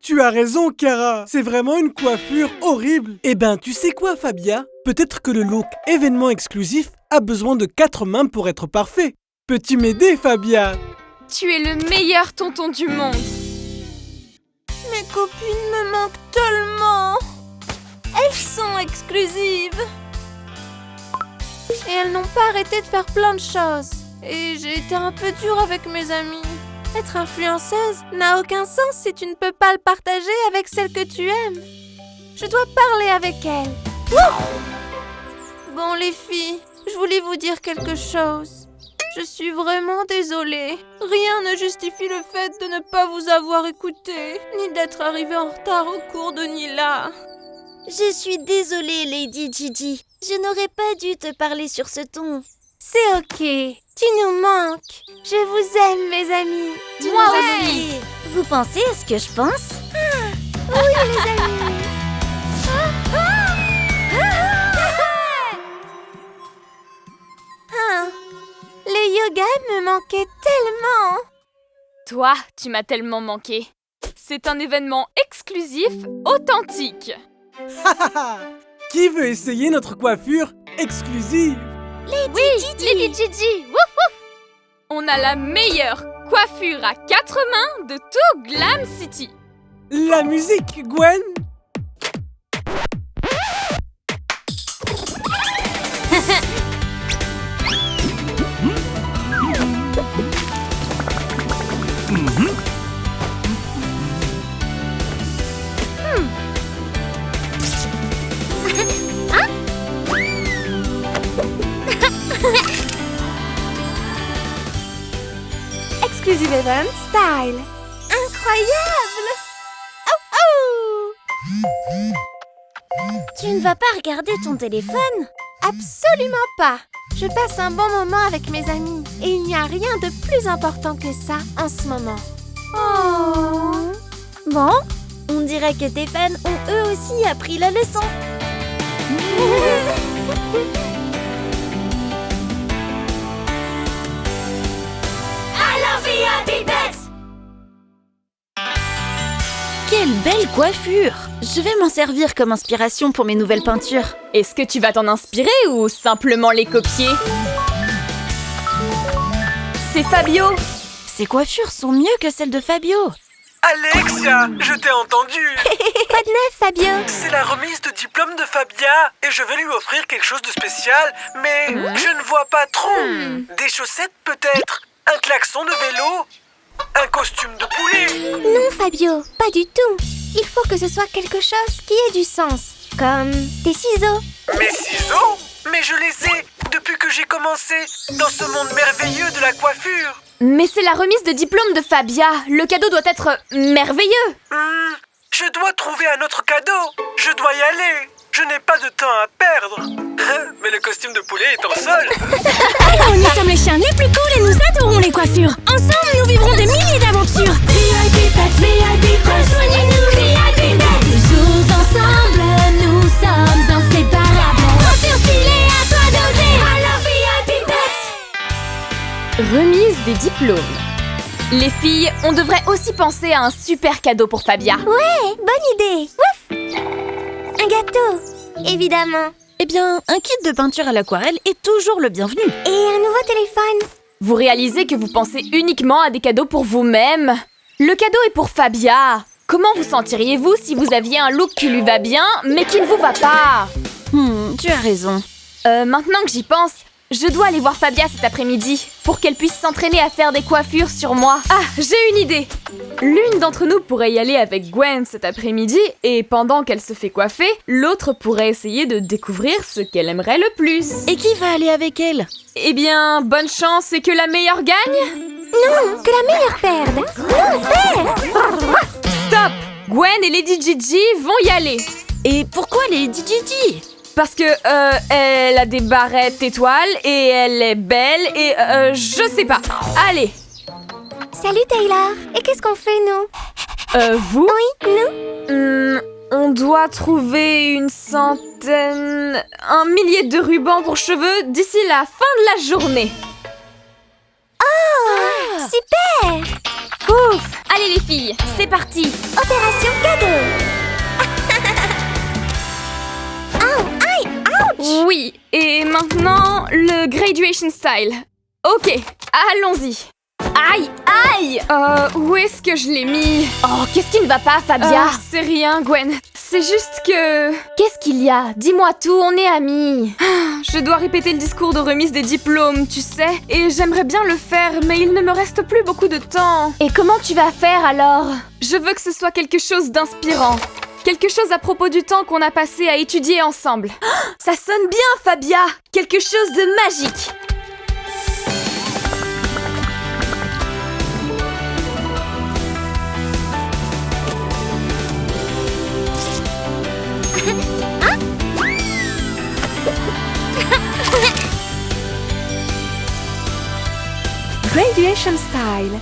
Tu as raison, Cara. C'est vraiment une coiffure horrible. Eh ben, tu sais quoi, Fabia? Peut-être que le look événement exclusif a besoin de 4 mains pour être parfait. Peux-tu m'aider, Fabia? Tu es le meilleur tonton du monde. Mes copines me manquent tellement. Elles sont exclusives. Et elles n'ont pas arrêté de faire plein de choses. Et j'ai été un peu dure avec mes amis. Être influenceuse n'a aucun sens si tu ne peux pas le partager avec celle que tu aimes. Je dois parler avec elles. Bon les filles, je voulais vous dire quelque chose. Je suis vraiment désolée. Rien ne justifie le fait de ne pas vous avoir écouté, ni d'être arrivée en retard au cours de Nila. Je suis désolée, Lady Gigi. Je n'aurais pas dû te parler sur ce ton. C'est ok, tu nous manques. Je vous aime, mes amis. Moi aussi. Vous pensez à ce que je pense? Oui, les amis. Les yogas me manquaient tellement. Toi, tu m'as tellement manqué. C'est un événement exclusif, authentique. Qui veut essayer notre coiffure exclusive? Lady Gigi, wouf wouf. On a la meilleure coiffure à 4 mains de tout Glam City. La musique, Gwen. Exclusive Event Style. Incroyable. Tu ne vas pas regarder ton téléphone? Absolument pas. Je passe un bon moment avec mes amis. Et il n'y a rien de plus important que ça en ce moment. Oh. Bon, on dirait que tes fans ont eux aussi appris la leçon. Quelle belle coiffure! Je vais m'en servir comme inspiration pour mes nouvelles peintures. Est-ce que tu vas t'en inspirer ou simplement les copier? C'est Fabio. Ces coiffures sont mieux que celles de Fabio. Alexia, je t'ai entendu. Quoi de neuf, Fabio? C'est la remise de diplôme de Fabia et je vais lui offrir quelque chose de spécial, mais je ne vois pas trop. Des chaussettes peut-être? Un klaxon de vélo? Un costume de poulet? Non, Fabio, pas du tout. Il faut que ce soit quelque chose qui ait du sens. Comme des ciseaux. Mes ciseaux? Mais je les ai depuis que j'ai commencé dans ce monde merveilleux de la coiffure. Mais c'est la remise de diplôme de Fabia. Le cadeau doit être merveilleux. Je dois trouver un autre cadeau. Je dois y aller. Je n'ai pas de temps à perdre. Mais le costume de poulet est en solde. Oh, nous sommes les chiens les plus cool et nous adorons les coiffures. Ensemble, nous vivrons des milliers d'aventures. VIP Pets, VIP, rejoignez-nous, VIP Pets. Toujours ensemble, nous sommes inséparables. Coiffure stylée, à toi d'oser. Alors VIP Pets. Remise des diplômes. Les filles, on devrait aussi penser à un super cadeau pour Fabia. Ouais, bonne idée. Ouf. Un gâteau, évidemment. Eh bien, un kit de peinture à l'aquarelle est toujours le bienvenu. Et un nouveau téléphone. Vous réalisez que vous pensez uniquement à des cadeaux pour vous-même? Le cadeau est pour Fabia. Comment vous sentiriez-vous si vous aviez un look qui lui va bien, mais qui ne vous va pas? Tu as raison. Maintenant que j'y pense, je dois aller voir Fabia cet après-midi pour qu'elle puisse s'entraîner à faire des coiffures sur moi. Ah, j'ai une idée! L'une d'entre nous pourrait y aller avec Gwen cet après-midi et pendant qu'elle se fait coiffer, l'autre pourrait essayer de découvrir ce qu'elle aimerait le plus. Et qui va aller avec elle? Eh bien, bonne chance et que la meilleure gagne? Non, que la meilleure perde. Non, perd. Stop! Gwen et Lady Gigi vont y aller. Et pourquoi Lady Gigi? Parce que, elle a des barrettes étoiles et elle est belle et, je sais pas. Allez! Salut Taylor. Et qu'est-ce qu'on fait, nous? Vous? Oui, nous? On doit trouver une centaine... un millier de rubans pour cheveux d'ici la fin de la journée. Oh, super! Ouf! Allez les filles, c'est parti! Opération cadeau! Oh, aïe, ouch! Oui, et maintenant, le graduation style. Ok, allons-y. Aïe, aïe! Où est-ce que je l'ai mis? Oh, qu'est-ce qui ne va pas, Fabia? C'est rien, Gwen. C'est juste que... Qu'est-ce qu'il y a? Dis-moi tout, on est amis. Je dois répéter le discours de remise des diplômes, tu sais. Et j'aimerais bien le faire, mais il ne me reste plus beaucoup de temps. Et comment tu vas faire alors? Je veux que ce soit quelque chose d'inspirant. Quelque chose à propos du temps qu'on a passé à étudier ensemble. Ça sonne bien, Fabia! Quelque chose de magique! Graduation style.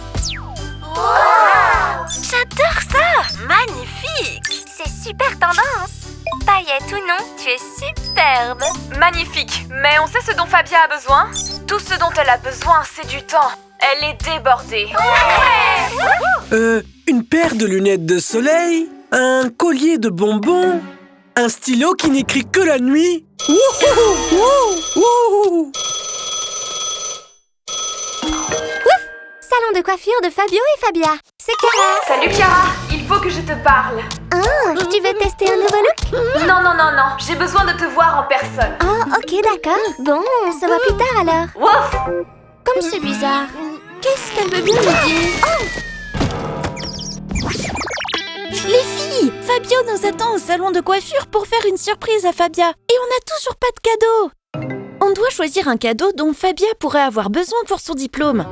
Wow! J'adore ça! Magnifique! C'est super tendance! Paillettes ou non, tu es superbe! Magnifique, mais on sait ce dont Fabia a besoin? Tout ce dont elle a besoin, c'est du temps. Elle est débordée. Une paire de lunettes de soleil, un collier de bonbons, un stylo qui n'écrit que la nuit. Salon de coiffure de Fabio et Fabia. C'est Cara. Salut Cara, il faut que je te parle. Oh, tu veux tester un nouveau look? Non, j'ai besoin de te voir en personne. Oh, ok, d'accord. Bon, on se voit plus tard alors. Wouf! Comme c'est bizarre. Qu'est-ce qu'elle veut bien me dire? Oh! Les filles! Fabio nous attend au salon de coiffure pour faire une surprise à Fabia. Et on n'a toujours pas de cadeau. On doit choisir un cadeau dont Fabia pourrait avoir besoin pour son diplôme.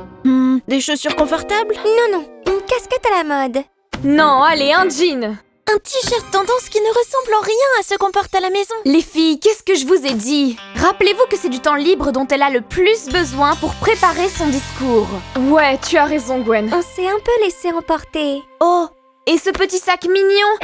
Des chaussures confortables? Non, une casquette à la mode. Non, allez, un jean. Un t-shirt tendance qui ne ressemble en rien à ce qu'on porte à la maison. Les filles, qu'est-ce que je vous ai dit? Rappelez-vous que c'est du temps libre dont elle a le plus besoin pour préparer son discours. Ouais, tu as raison, Gwen. On s'est un peu laissé emporter. Oh, et ce petit sac mignon?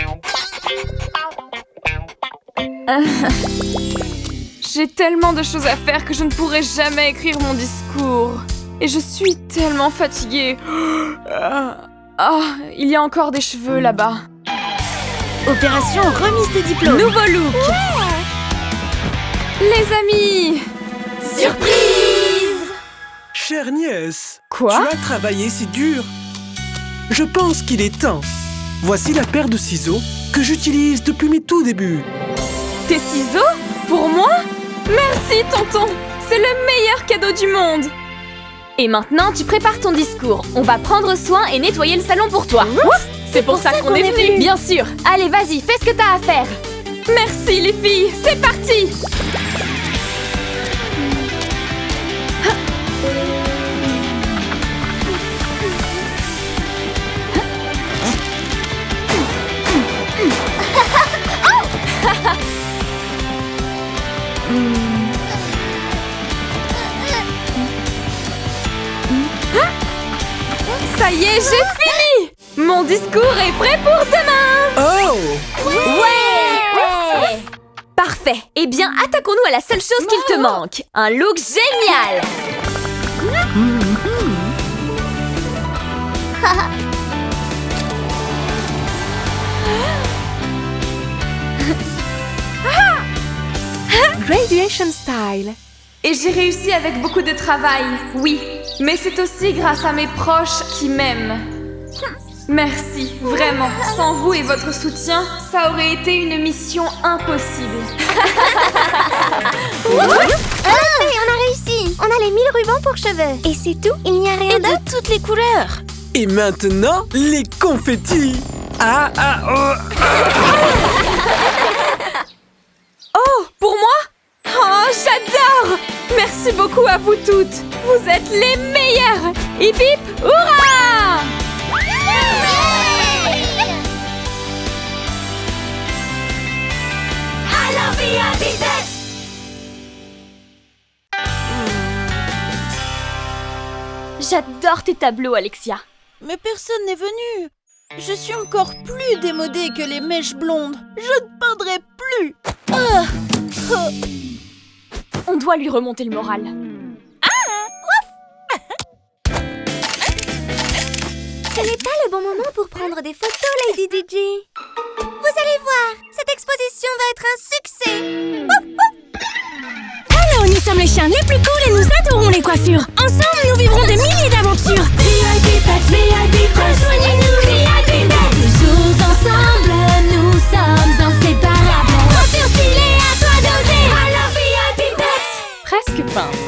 J'ai tellement de choses à faire que je ne pourrai jamais écrire mon discours. Et je suis tellement fatiguée. Il y a encore des cheveux là-bas. Opération remise des diplômes. Nouveau look. Les amis, surprise! Chère nièce, Quoi? tu as travaillé si dur. Je pense qu'il est temps. Voici la paire de ciseaux que j'utilise depuis mes tout débuts. Tes ciseaux? Pour moi? Merci, tonton. C'est le meilleur cadeau du monde. Et maintenant, tu prépares ton discours. On va prendre soin et nettoyer le salon pour toi. C'est pour ça qu'on est venus. Bien sûr. Allez, vas-y, fais ce que t'as à faire. Merci, les filles. C'est parti. Ça y est, j'ai fini. Mon discours est prêt pour demain. Oh! Ouais. Parfait. Eh bien, attaquons-nous à la seule chose qu'il te manque. Un look génial. Graduation style. Et j'ai réussi avec beaucoup de travail, oui. Mais c'est aussi grâce à mes proches qui m'aiment. Merci, vraiment. Sans vous et votre soutien, ça aurait été une mission impossible. On a réussi. On a les 1000 rubans pour cheveux. Et c'est tout? Il n'y a rien Et d'autre? de toutes les couleurs. Et maintenant, les confettis. Oh, pour moi? Oh, j'adore! Merci beaucoup à vous toutes. Vous êtes les meilleures. Hip hip, hurrah! J'adore tes tableaux, Alexia. Mais personne n'est venu. Je suis encore plus démodée que les mèches blondes. Je ne peindrai plus. Ah. Oh. On doit lui remonter le moral. Ce n'est pas le bon moment pour prendre des photos, Lady DJ. Vous allez voir, cette exposition va être un succès. Hello, nous sommes les chiens les plus cool et nous adorons les coiffures. Ensemble, nous vivrons des milliers d'aventures. VIP Pets, VIP, rejoignez-nous, VIP Pets. Toujours ensemble, nous sommes inséparables. Coiffure stylée, à toi d'oser. Alors VIP Pets. Presque peintre.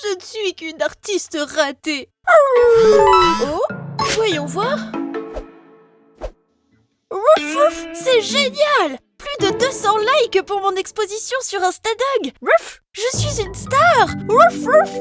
Je ne suis qu'une artiste ratée. Oh, voyons voir. Rouf, rouf, c'est génial! Plus de 200 likes pour mon exposition sur Instadog. Rouf, je suis une star. Rouf, rouf.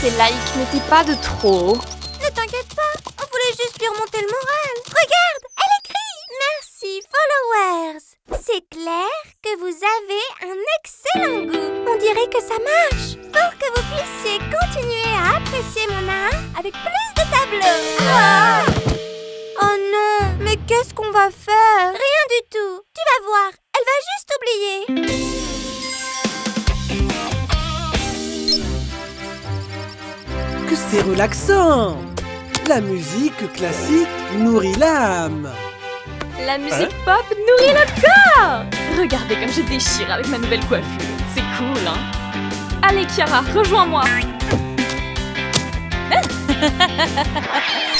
Ces likes n'étaient pas de trop. Ne t'inquiète pas, on voulait juste lui remonter le moral. Regarde, elle écrit « Merci, followers ». C'est clair que vous avez un excellent goût. On dirait que ça marche. Pour que vous puissiez continuer à apprécier mon art avec plus de tableaux. Ah! Oh non, mais qu'est-ce qu'on va faire? Rien du tout. Tu vas voir, elle va juste oublier. Que c'est relaxant! La musique classique nourrit l'âme. La musique pop nourrit le corps. Regardez comme je déchire avec ma nouvelle coiffure. C'est cool, hein? Allez, Chiara, rejoins-moi.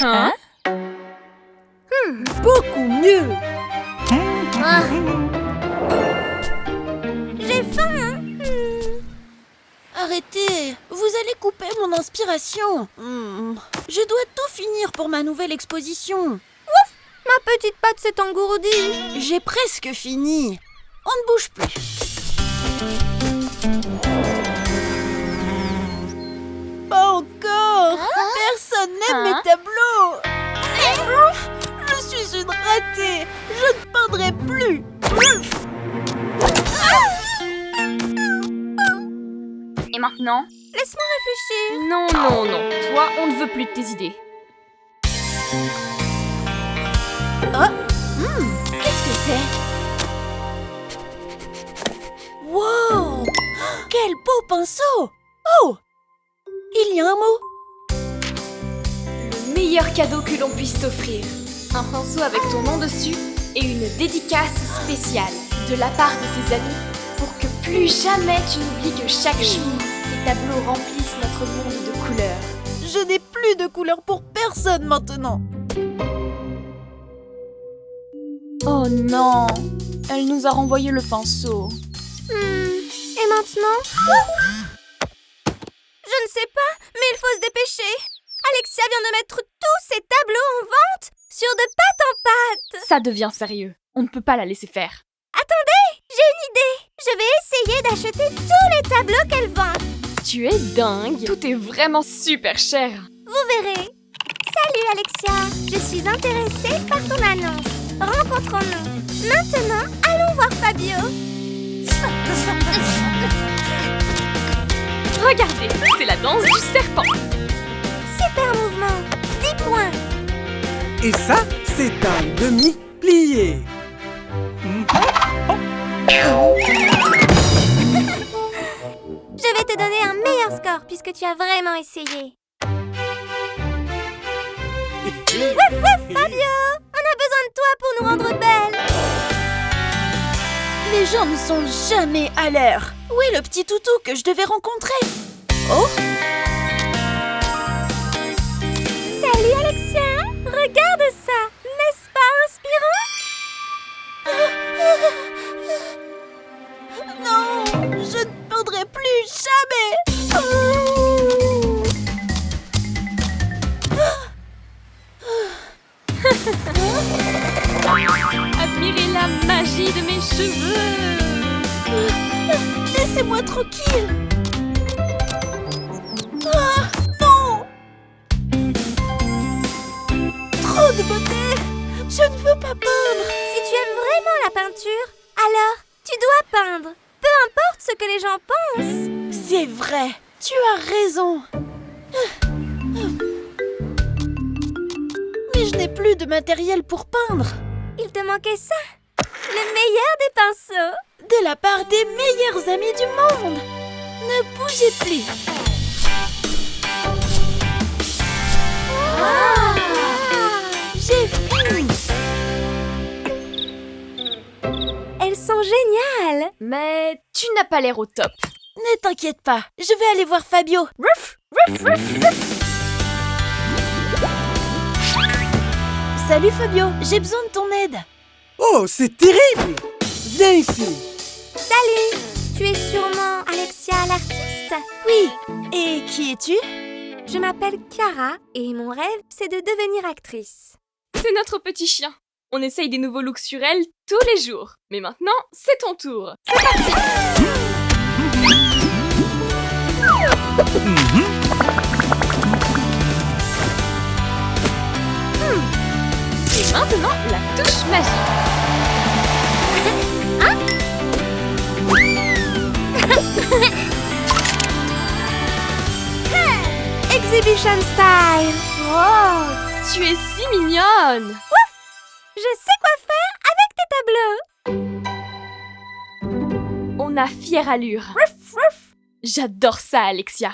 Hein? Beaucoup mieux! J'ai faim. Arrêtez, vous allez couper mon inspiration. Je dois tout finir pour ma nouvelle exposition. Ma petite patte s'est engourdie. J'ai presque fini. On ne bouge plus. Pas encore. Personne n'aime mes tableaux. Ouf, je suis une ratée. Je ne peindrai plus. Et maintenant? Laisse-moi réfléchir. Non, non, non. Toi, on ne veut plus de tes idées. Qu'est-ce que c'est? Wow! Quel beau pinceau! Oh! Il y a un mot. Le meilleur cadeau que l'on puisse t'offrir. Un pinceau avec ton nom dessus et une dédicace spéciale de la part de tes amis pour que plus jamais tu n'oublies que chaque jour, les tableaux remplissent notre monde de couleurs. Je n'ai plus de couleur pour personne maintenant. Oh non! Elle nous a renvoyé le pinceau. Et maintenant? Je ne sais pas, mais il faut se dépêcher. Alexia vient de mettre tous ses tableaux en vente sur de pâte en pâte. Ça devient sérieux. On ne peut pas la laisser faire. Attendez, j'ai une idée. Je vais essayer d'acheter tous les tableaux qu'elle vend. Tu es dingue! Tout est vraiment super cher. Vous verrez. Salut Alexia, je suis intéressée par ton annonce. Rencontrons-nous. Maintenant, allons voir Fabio. Regardez, c'est la danse du serpent. Super mouvement. 10 points. Et ça, c'est un demi-plié. Je vais te donner un meilleur score puisque tu as vraiment essayé. Wouf wouf, Fabio! On a besoin de toi pour nous rendre belles. Les gens ne sont jamais à l'heure. Où est le petit toutou que je devais rencontrer? Oh! Salut Alexia! Regarde ça! N'est-ce pas inspirant? Non! Je ne peindrai plus jamais! Admirez la magie de mes cheveux. Laissez-moi tranquille! Ah, non! Trop de beauté! Je ne veux pas peindre! Si tu aimes vraiment la peinture, alors tu dois peindre. Peu importe ce que les gens pensent. C'est vrai! Tu as raison! Mais je n'ai plus de matériel pour peindre. Il te manquait ça? Le meilleur des pinceaux. De la part des meilleurs amis du monde. Ne bougez plus. J'ai fini. Elles sont géniales. Mais tu n'as pas l'air au top. Ne t'inquiète pas, je vais aller voir Fabio. Ruff, ruff, ruff, ruff. Salut Fabio, j'ai besoin de ton aide. Oh, c'est terrible! Viens ici. Salut. Tu es sûrement Alexia l'artiste? Oui, et qui es-tu? Je m'appelle Chiara et mon rêve, c'est de devenir actrice. C'est notre petit chien. On essaye des nouveaux looks sur elle tous les jours. Mais maintenant, c'est ton tour. C'est parti. Et maintenant, la touche magique. Exhibition style. Oh, tu es si mignonne. Je sais quoi faire avec tes tableaux. On a fière allure. J'adore ça, Alexia.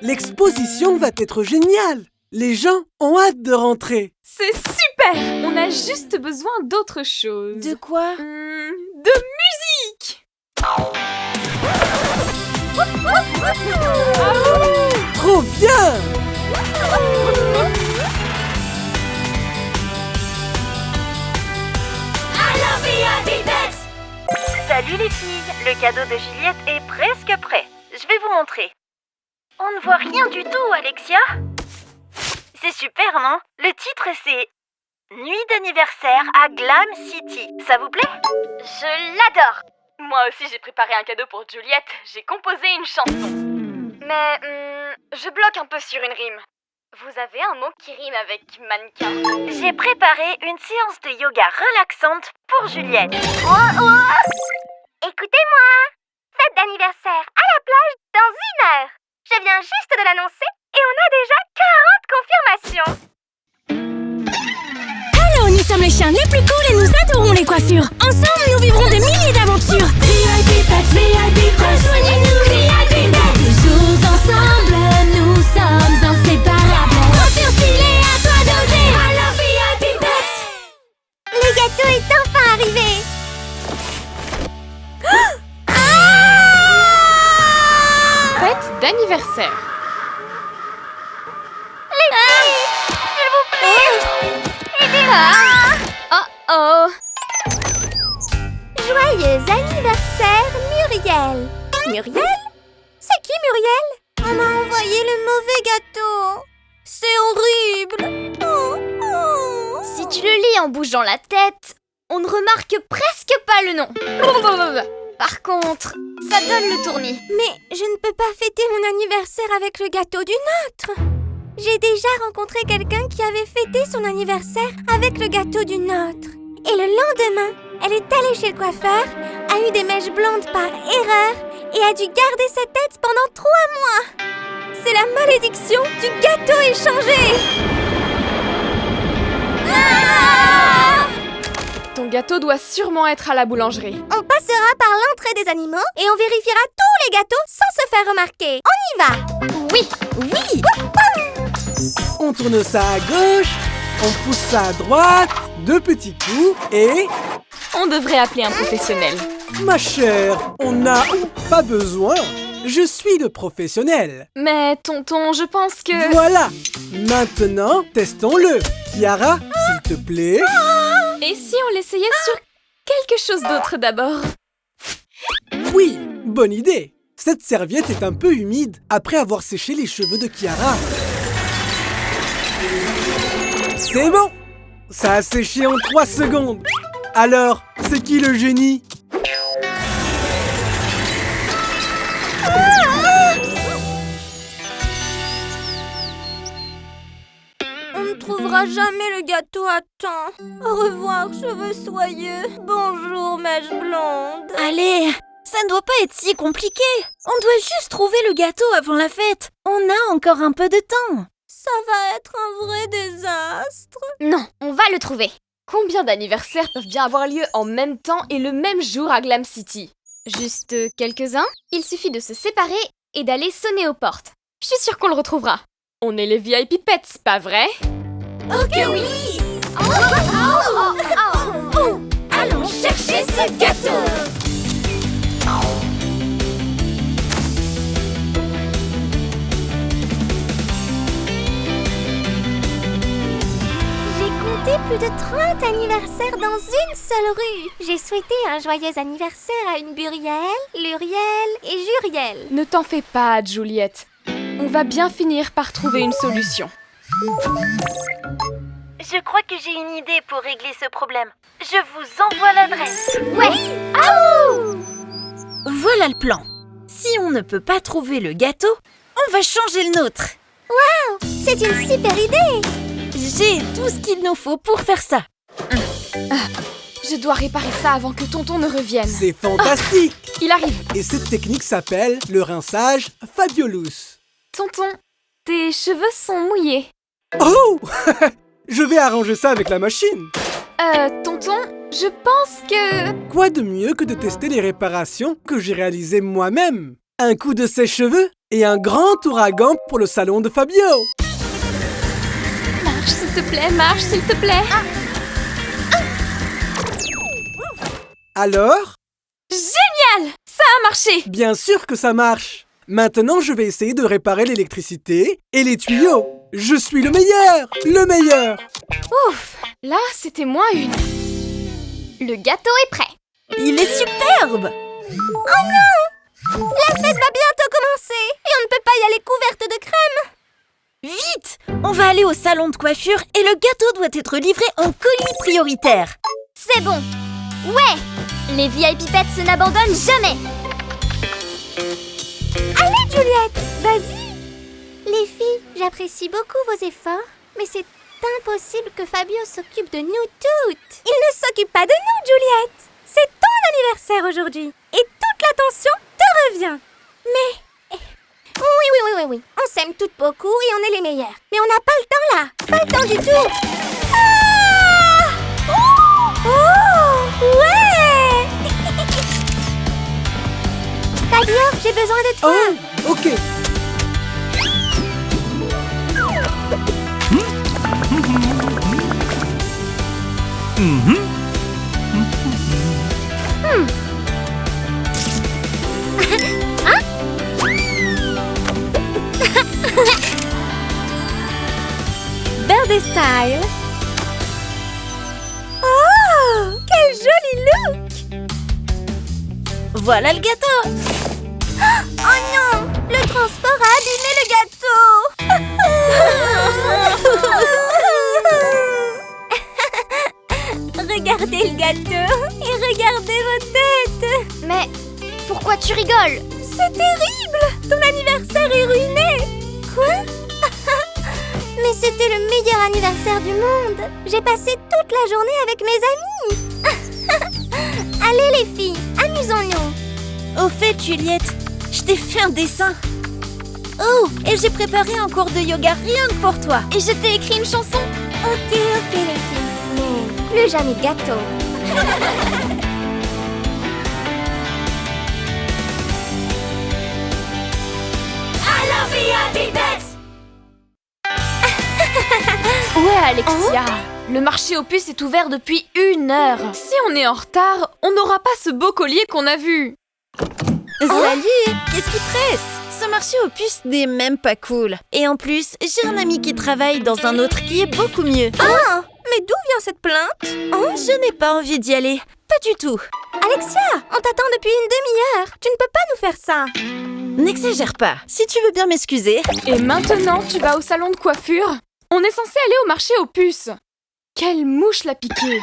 L'exposition va être géniale. Les gens ont hâte de rentrer. C'est super. On a juste besoin d'autre chose. De quoi? De musique. Trop bien! Salut les filles, le cadeau de Juliette est presque prêt. Je vais vous montrer. On ne voit rien du tout, Alexia. C'est super, non? Le titre, c'est Nuit d'anniversaire à Glam City. Ça vous plaît? Je l'adore. Moi aussi, j'ai préparé un cadeau pour Juliette. J'ai composé une chanson. Mais je bloque un peu sur une rime. Vous avez un mot qui rime avec mannequin? J'ai préparé une séance de yoga relaxante pour Juliette. Écoutez-moi! Fête d'anniversaire à la plage dans 1 heure. Je viens juste de l'annoncer et on a déjà 40 confirmations. Hello, nous sommes les chiens les plus cool et nous adorons les coiffures. Ensemble, nous vivrons des milliers d'aventures. VIP Pets, VIP, rejoignez-nous, VIP Pets. Toujours ensemble, nous sommes inséparables. Coiffure stylée, à toi d'oser. Hello, VIP Pets. Le gâteau est enfin arrivé. Fête d'anniversaire. Les filles, s'il vous plaît, aidez-moi. Oh. Joyeux anniversaire, Muriel. Muriel? C'est qui, Muriel? On m'a envoyé le mauvais gâteau. C'est horrible. Si tu le lis en bougeant la tête, on ne remarque presque pas le nom. Par contre, ça donne le tournis. Mais je ne peux pas fêter mon anniversaire avec le gâteau d'une autre. J'ai déjà rencontré quelqu'un qui avait fêté son anniversaire avec le gâteau d'une autre. Et le lendemain, elle est allée chez le coiffeur, a eu des mèches blondes par erreur et a dû garder sa tête pendant 3 mois. C'est la malédiction du gâteau échangé. Ton gâteau doit sûrement être à la boulangerie. On passera par l'entrée des animaux et on vérifiera tous les gâteaux sans se faire remarquer. On y va. Oui. On tourne ça à gauche, on pousse ça à droite, 2 petits coups et... On devrait appeler un professionnel. Ma chère, on n'a pas besoin. Je suis le professionnel. Mais tonton, je pense que... Voilà. Maintenant, testons-le. Chiara, s'il te plaît. Et si on l'essayait sur quelque chose d'autre d'abord? Oui, bonne idée. Cette serviette est un peu humide après avoir séché les cheveux de Chiara. C'est bon. Ça a séché en 3 secondes. Alors, c'est qui le génie? On ne trouvera jamais le gâteau à temps. Au revoir, cheveux soyeux. Bonjour, mèche blonde. Allez, ça ne doit pas être si compliqué. On doit juste trouver le gâteau avant la fête. On a encore un peu de temps. Ça va être un vrai désastre. Non, on va le trouver. Combien d'anniversaires peuvent bien avoir lieu en même temps et le même jour à Glam City? Juste quelques-uns. Il suffit de se séparer et d'aller sonner aux portes. Je suis sûre qu'on le retrouvera. On est les VIP Pets, pas vrai? Ok, oui. Allons chercher ce gâteau. J'ai compté plus de 30 anniversaires dans une seule rue. J'ai souhaité un joyeux anniversaire à une Buriel, Luriel et Juriel. Ne t'en fais pas, Juliette. On va bien finir par trouver une solution. Je crois que j'ai une idée pour régler ce problème. Je vous envoie l'adresse. Voilà le plan. Si on ne peut pas trouver le gâteau, on va changer le nôtre. C'est une super idée. J'ai tout ce qu'il nous faut pour faire ça. Je dois réparer ça avant que tonton ne revienne. C'est fantastique! Il arrive. Et cette technique s'appelle le rinçage Fabiolus. Tonton, tes cheveux sont mouillés. Oh! Je vais arranger ça avec la machine. Tonton, je pense que... Quoi de mieux que de tester les réparations que j'ai réalisées moi-même? Un coup de sèche-cheveux et un grand ouragan pour le salon de Fabio. Marche, s'il te plaît, marche, s'il te plaît. Alors? Génial! Ça a marché! Bien sûr que ça marche. Maintenant, je vais essayer de réparer l'électricité et les tuyaux. Je suis le meilleur! Le meilleur! Ouf! Là, c'était moins une. Le gâteau est prêt. Il est superbe! La fête va bientôt commencer et on ne peut pas y aller couverte de crème. Vite! On va aller au salon de coiffure et le gâteau doit être livré en colis prioritaire. C'est bon. Ouais, les VIP Pets n'abandonnent jamais. Allez, Juliette, vas-y. Les filles, j'apprécie beaucoup vos efforts, mais c'est impossible que Fabio s'occupe de nous toutes. Il ne s'occupe pas de nous, Juliette. C'est ton anniversaire aujourd'hui et toute l'attention te revient. Mais... Oui. On s'aime toutes beaucoup et on est les meilleures. Mais on n'a pas le temps là. Pas le temps du tout. Ah! Oh! Ouais! Fabio, j'ai besoin de toi. Oh, ok. Birthday style. Oh! Quel joli look! Voilà le gâteau! Oh non! Le transport a abîmé le gâteau! Regardez le gâteau et regardez vos têtes! Mais pourquoi tu rigoles? C'est terrible! Ton anniversaire est ruiné! Quoi? Mais c'était le meilleur anniversaire du monde! J'ai passé toute la journée avec mes amis! Allez les filles, amusons-nous! Au fait, Juliette, je t'ai fait un dessin. Oh, et j'ai préparé un cours de yoga rien que pour toi. Et je t'ai écrit une chanson. Ok les filles, mais plus jamais de gâteau! Alors VIP Pets. Ouais, Alexia. Le marché aux puces est ouvert depuis 1 heure. Si on est en retard, on n'aura pas ce beau collier qu'on a vu. Salut! Qu'est-ce qui te reste? Ce marché aux puces n'est même pas cool. Et en plus, j'ai un ami qui travaille dans un autre qui est beaucoup mieux. Ah! Mais d'où vient cette plainte? Je n'ai pas envie d'y aller. Pas du tout. Alexia, on t'attend depuis une demi-heure. Tu ne peux pas nous faire ça. N'exagère pas. Si tu veux bien m'excuser. Et maintenant, tu vas au salon de coiffure? On est censé aller au marché aux puces. Quelle mouche l'a piqué!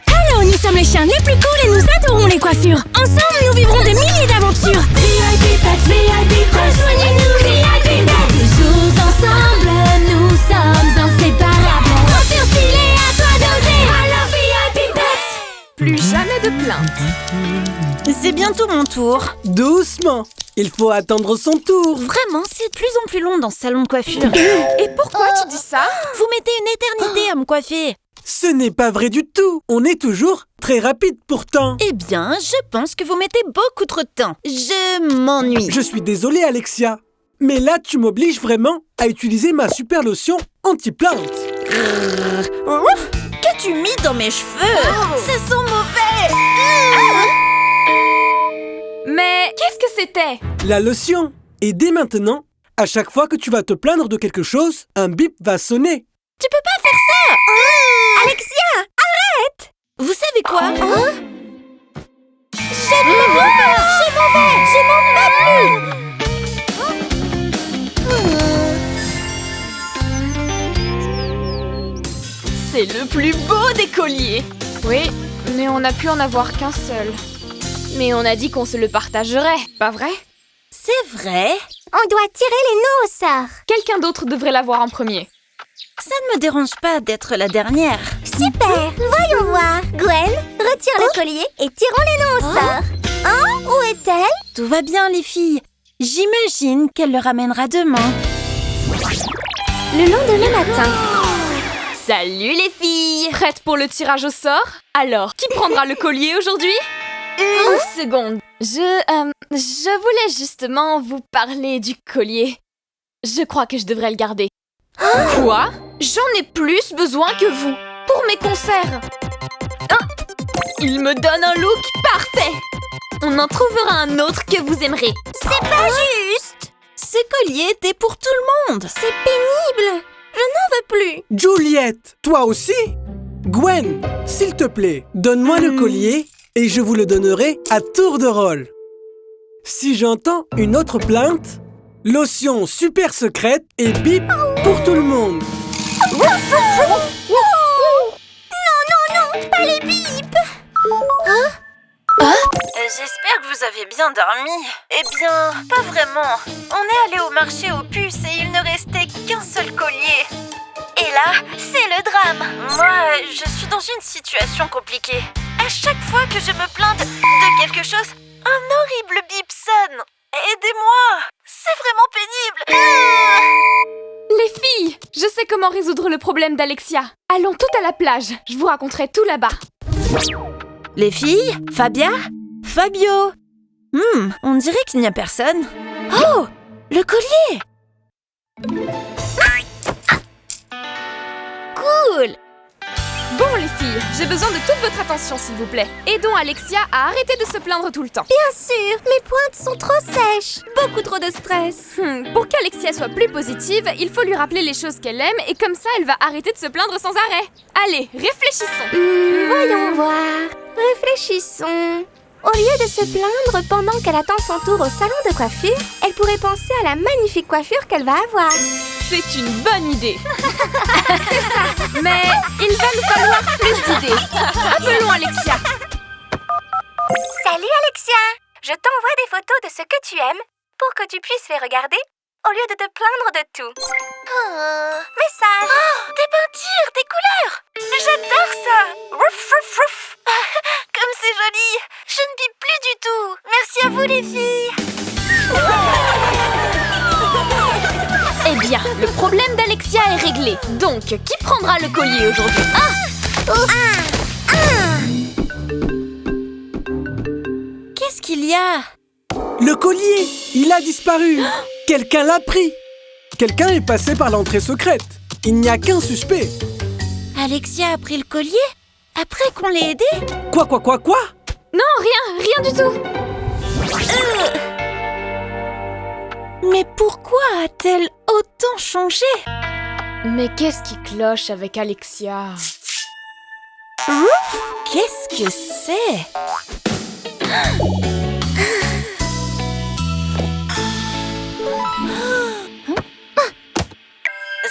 Alors, nous sommes les chiens les plus cool et nous adorons les coiffures. Ensemble, nous vivrons des milliers d'aventures. VIP Pets, VIP, rejoignez-nous, VIP Pets. Toujours ensemble, nous sommes inséparables. Coiffure stylée, à toi d'oser. Alors, VIP Pets. Plus jamais de plainte. C'est bientôt mon tour. Doucement. Il faut attendre son tour. Vraiment, c'est de plus en plus long dans ce salon de coiffure. Et pourquoi tu dis ça? Vous mettez une éternité à me coiffer. Ce n'est pas vrai du tout. On est toujours très rapide pourtant. Eh bien, je pense que vous mettez beaucoup trop de temps. Je m'ennuie. Je suis désolé, Alexia. Mais là, tu m'obliges vraiment à utiliser ma super lotion anti-plante. Qu'as-tu mis dans mes cheveux? Ça sent mauvais. Mais qu'est-ce que c'était? La lotion. Et dès maintenant, à chaque fois que tu vas te plaindre de quelque chose, un bip va sonner. Tu peux pas faire ça. Alexia, arrête. Vous savez quoi? Je ne le veux pas. C'est mauvais. Je n'en peux plus. C'est le plus beau des colliers. Oui, mais on n'a pu en avoir qu'un seul. Mais on a dit qu'on se le partagerait, pas vrai? C'est vrai. On doit tirer les nœuds au sort. Quelqu'un d'autre devrait l'avoir en premier. Ça ne me dérange pas d'être la dernière. Super. Voyons voir. Gwen, retire le collier et tirons les nœuds au sort. Hein? Où est-elle? Tout va bien, les filles. J'imagine qu'elle le ramènera demain. Le lendemain matin. Salut les filles! Prêtes pour le tirage au sort? Alors, qui prendra le collier aujourd'hui? Une seconde. Je voulais justement vous parler du collier. Je crois que je devrais le garder. Quoi? J'en ai plus besoin que vous. Pour mes concerts. Il me donne un look parfait. On en trouvera un autre que vous aimerez. C'est pas juste. Ce collier était pour tout le monde. C'est pénible. Je n'en veux plus. Juliette, toi aussi? Gwen, s'il te plaît, donne-moi le collier et je vous le donnerai à tour de rôle. Si j'entends une autre plainte, lotion super secrète et bip pour tout le monde. Non, pas les bips. J'espère que vous avez bien dormi. Eh bien, pas vraiment. On est allé au marché aux puces et il ne restait qu'un seul collier. Et là, c'est le drame. Moi, je suis dans une situation compliquée. À chaque fois que je me plains de quelque chose, un horrible bip sonne. Aidez-moi. C'est vraiment pénible. Les filles, je sais comment résoudre le problème d'Alexia. Allons toutes à la plage. Je vous raconterai tout là-bas. Les filles? Fabia? Fabio? On dirait qu'il n'y a personne. Oh! Le collier! Cool! Bon les filles, j'ai besoin de toute votre attention s'il vous plaît. Aidons Alexia à arrêter de se plaindre tout le temps. Bien sûr, mes pointes sont trop sèches. Beaucoup trop de stress. Pour qu'Alexia soit plus positive, il faut lui rappeler les choses qu'elle aime et comme ça elle va arrêter de se plaindre sans arrêt. Allez, réfléchissons. Voyons voir. Réfléchissons. Au lieu de se plaindre pendant qu'elle attend son tour au salon de coiffure, elle pourrait penser à la magnifique coiffure qu'elle va avoir. C'est une bonne idée. C'est ça. Mais il va nous falloir plus d'idées. Appelons Alexia. Salut Alexia! Je t'envoie des photos de ce que tu aimes pour que tu puisses les regarder au lieu de te plaindre de tout. Message! Des peintures, des couleurs! J'adore ça! Rouf, rouf, rouf. Comme c'est joli! Je ne bipe plus du tout! Merci à vous les filles! Eh bien, le problème d'Alexia est réglé. Donc, qui prendra le collier aujourd'hui? Qu'est-ce qu'il y a? Le collier, il a disparu. Quelqu'un l'a pris. Quelqu'un est passé par l'entrée secrète. Il n'y a qu'un suspect. Alexia a pris le collier? Après qu'on l'ait aidé? Quoi? Non, rien du tout. Mais pourquoi a-t-elle autant changé? Mais qu'est-ce qui cloche avec Alexia? Qu'est-ce que c'est?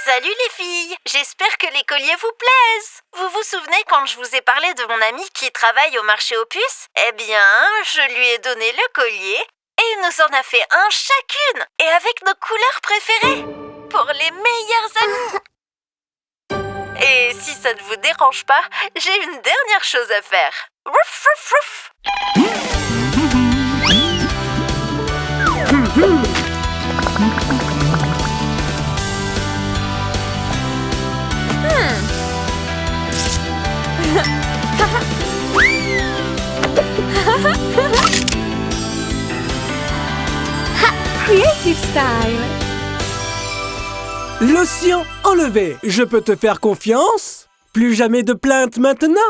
Salut les filles! J'espère que les colliers vous plaisent! Vous vous souvenez quand je vous ai parlé de mon amie qui travaille au marché aux puces? Eh bien, je lui ai donné le collier et il nous en a fait un chacune et avec nos couleurs préférées pour les meilleurs amis! Et si ça ne vous dérange pas, j'ai une dernière chose à faire. Rouf, rouf, rouf. Creative style. L'océan enlevé. Je peux te faire confiance? Plus jamais de plainte maintenant?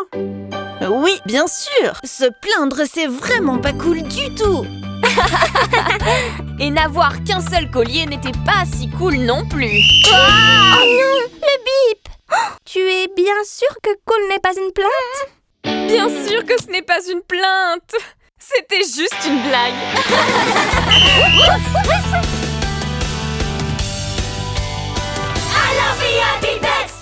Oui, bien sûr. Se plaindre, c'est vraiment pas cool du tout. Et n'avoir qu'un seul collier n'était pas si cool non plus. Oh non, le bip. Tu es bien sûr que cool n'est pas une plainte? Bien sûr que ce n'est pas une plainte. C'était juste une blague. Alors VIP Pets.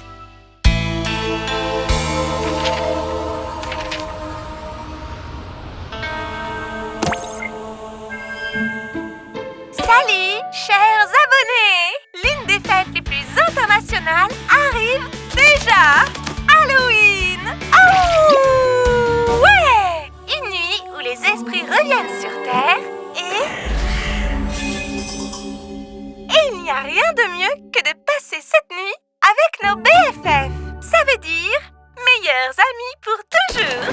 Salut, chers abonnés! L'une des fêtes les plus internationales arrive déjà! Halloween! Oh! Ouais! Une nuit où les esprits reviennent sur Terre et il n'y a rien de mieux que de passer cette nuit avec nos BFF! Ça veut dire meilleurs amis pour toujours!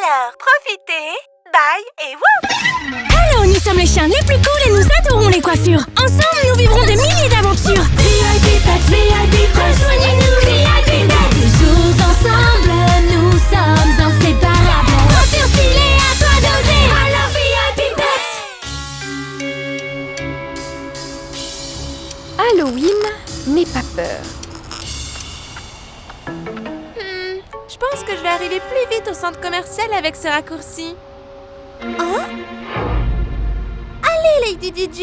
Alors, profitez, bye et wouh! Alors nous sommes les chiens les plus cool et nous adorons les coiffures. Ensemble, nous vivrons des milliers d'aventures. VIP Pets, VIP, rejoignez-nous, VIP Pets. Toujours ensemble, nous sommes inséparables. Coiffure stylée, à toi d'oser. Alors VIP Pets. Halloween, n'aie pas peur. Je pense que je vais arriver plus vite au centre commercial avec ce raccourci. Hein? Allez, Lady DJ,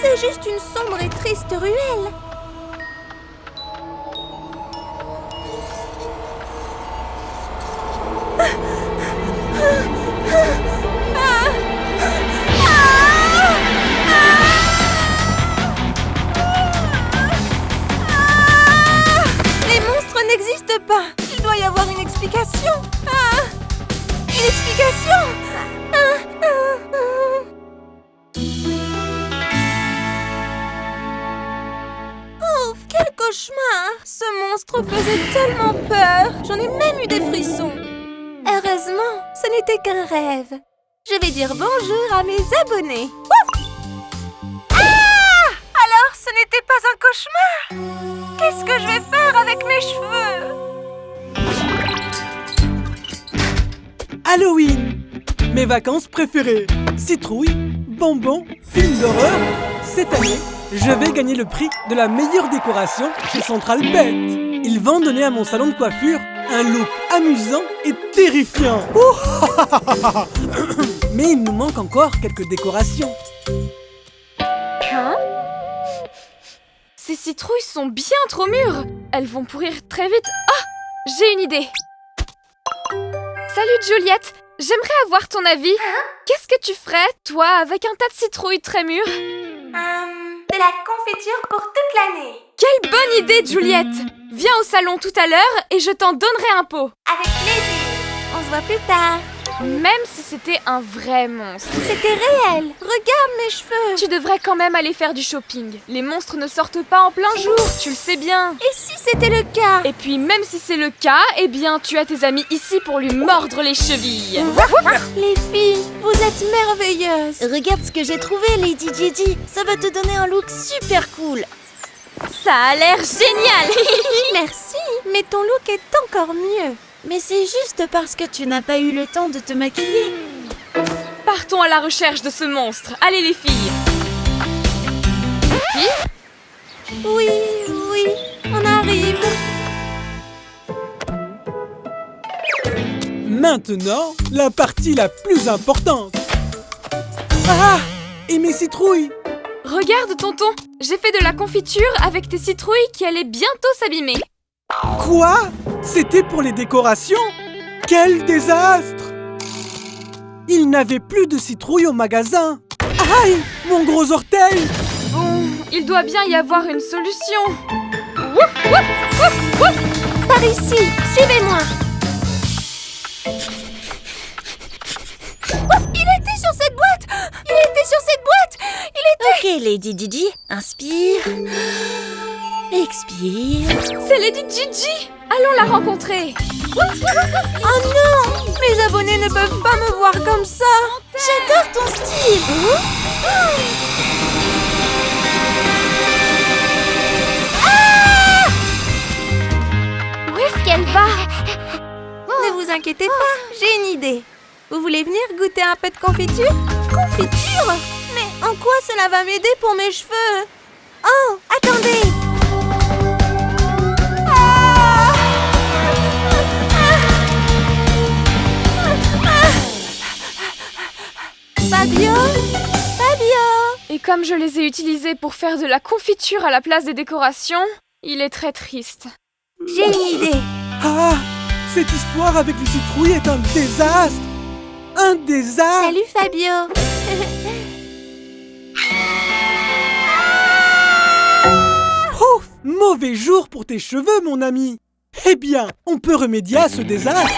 c'est juste une sombre et triste ruelle. Les monstres n'existent pas. Il doit y avoir une explication. Une explication. Oh, quel cauchemar! Ce monstre faisait tellement peur. J'en ai même eu des frissons. Heureusement, ce n'était qu'un rêve. Je vais dire bonjour à mes abonnés. Ouf! Alors, ce n'était pas un cauchemar. Qu'est-ce que je vais faire avec mes cheveux? Halloween! Mes vacances préférées. Citrouille, bonbons, films d'horreur. Cette année, je vais gagner le prix de la meilleure décoration chez Central Pet. Ils vont donner à mon salon de coiffure un look amusant et terrifiant. Mais il nous manque encore quelques décorations. Hein? Ces citrouilles sont bien trop mûres. Elles vont pourrir très vite. Ah! J'ai une idée. Salut Juliette, j'aimerais avoir ton avis. Qu'est-ce que tu ferais, toi, avec un tas de citrouilles très mûres? De la confiture pour toute l'année. Quelle bonne idée, Juliette! Viens au salon tout à l'heure et je t'en donnerai un pot. Avec plaisir. On se voit plus tard. Même si c'était un vrai monstre. C'était réel. Regarde mes cheveux. Tu devrais quand même aller faire du shopping. Les monstres ne sortent pas en plein jour, tu le sais bien. Et si c'était le cas? Et puis même si c'est le cas, eh bien tu as tes amis ici pour lui mordre les chevilles. Les filles, vous êtes merveilleuses. Regarde ce que j'ai trouvé, Lady Gigi. Ça va te donner un look super cool. Ça a l'air génial. Merci, mais ton look est encore mieux. Mais c'est juste parce que tu n'as pas eu le temps de te maquiller. Partons à la recherche de ce monstre. Allez les filles. Oui, on arrive. Maintenant, la partie la plus importante. Ah! Et mes citrouilles? Regarde tonton, j'ai fait de la confiture avec tes citrouilles qui allaient bientôt s'abîmer. Quoi? C'était pour les décorations? Quel désastre! Il n'avait plus de citrouilles au magasin. Aïe! Mon gros orteil! Bon, il doit bien y avoir une solution. Wouf, wouf, wouf, wouf. Par ici, suivez-moi. Ok, Lady Gigi, inspire. Expire. C'est Lady Gigi! Allons la rencontrer! Oh non! Mes abonnés ne peuvent pas me voir comme ça! J'adore ton style. Où est-ce qu'elle va? Ne vous inquiétez pas, j'ai une idée. Vous voulez venir goûter un peu de confiture? Confiture? Mais en quoi cela va m'aider pour mes cheveux? Oh, attendez! Fabio? Et comme je les ai utilisés pour faire de la confiture à la place des décorations, il est très triste. J'ai une idée. Ah, cette histoire avec les citrouilles est un désastre. Un désastre. Salut Fabio. Ouf, mauvais jour pour tes cheveux, mon ami. Eh bien, on peut remédier à ce désastre.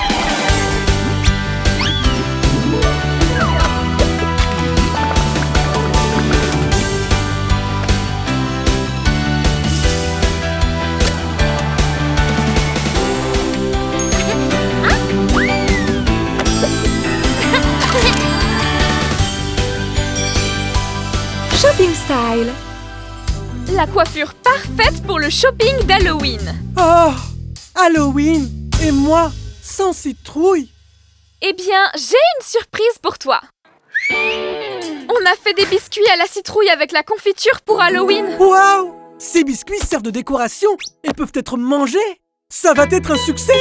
Shopping style. La coiffure parfaite pour le shopping d'Halloween. Oh, Halloween et moi, sans citrouille. Eh bien, j'ai une surprise pour toi. On a fait des biscuits à la citrouille avec la confiture pour Halloween. Waouh! Ces biscuits servent de décoration et peuvent être mangés. Ça va être un succès.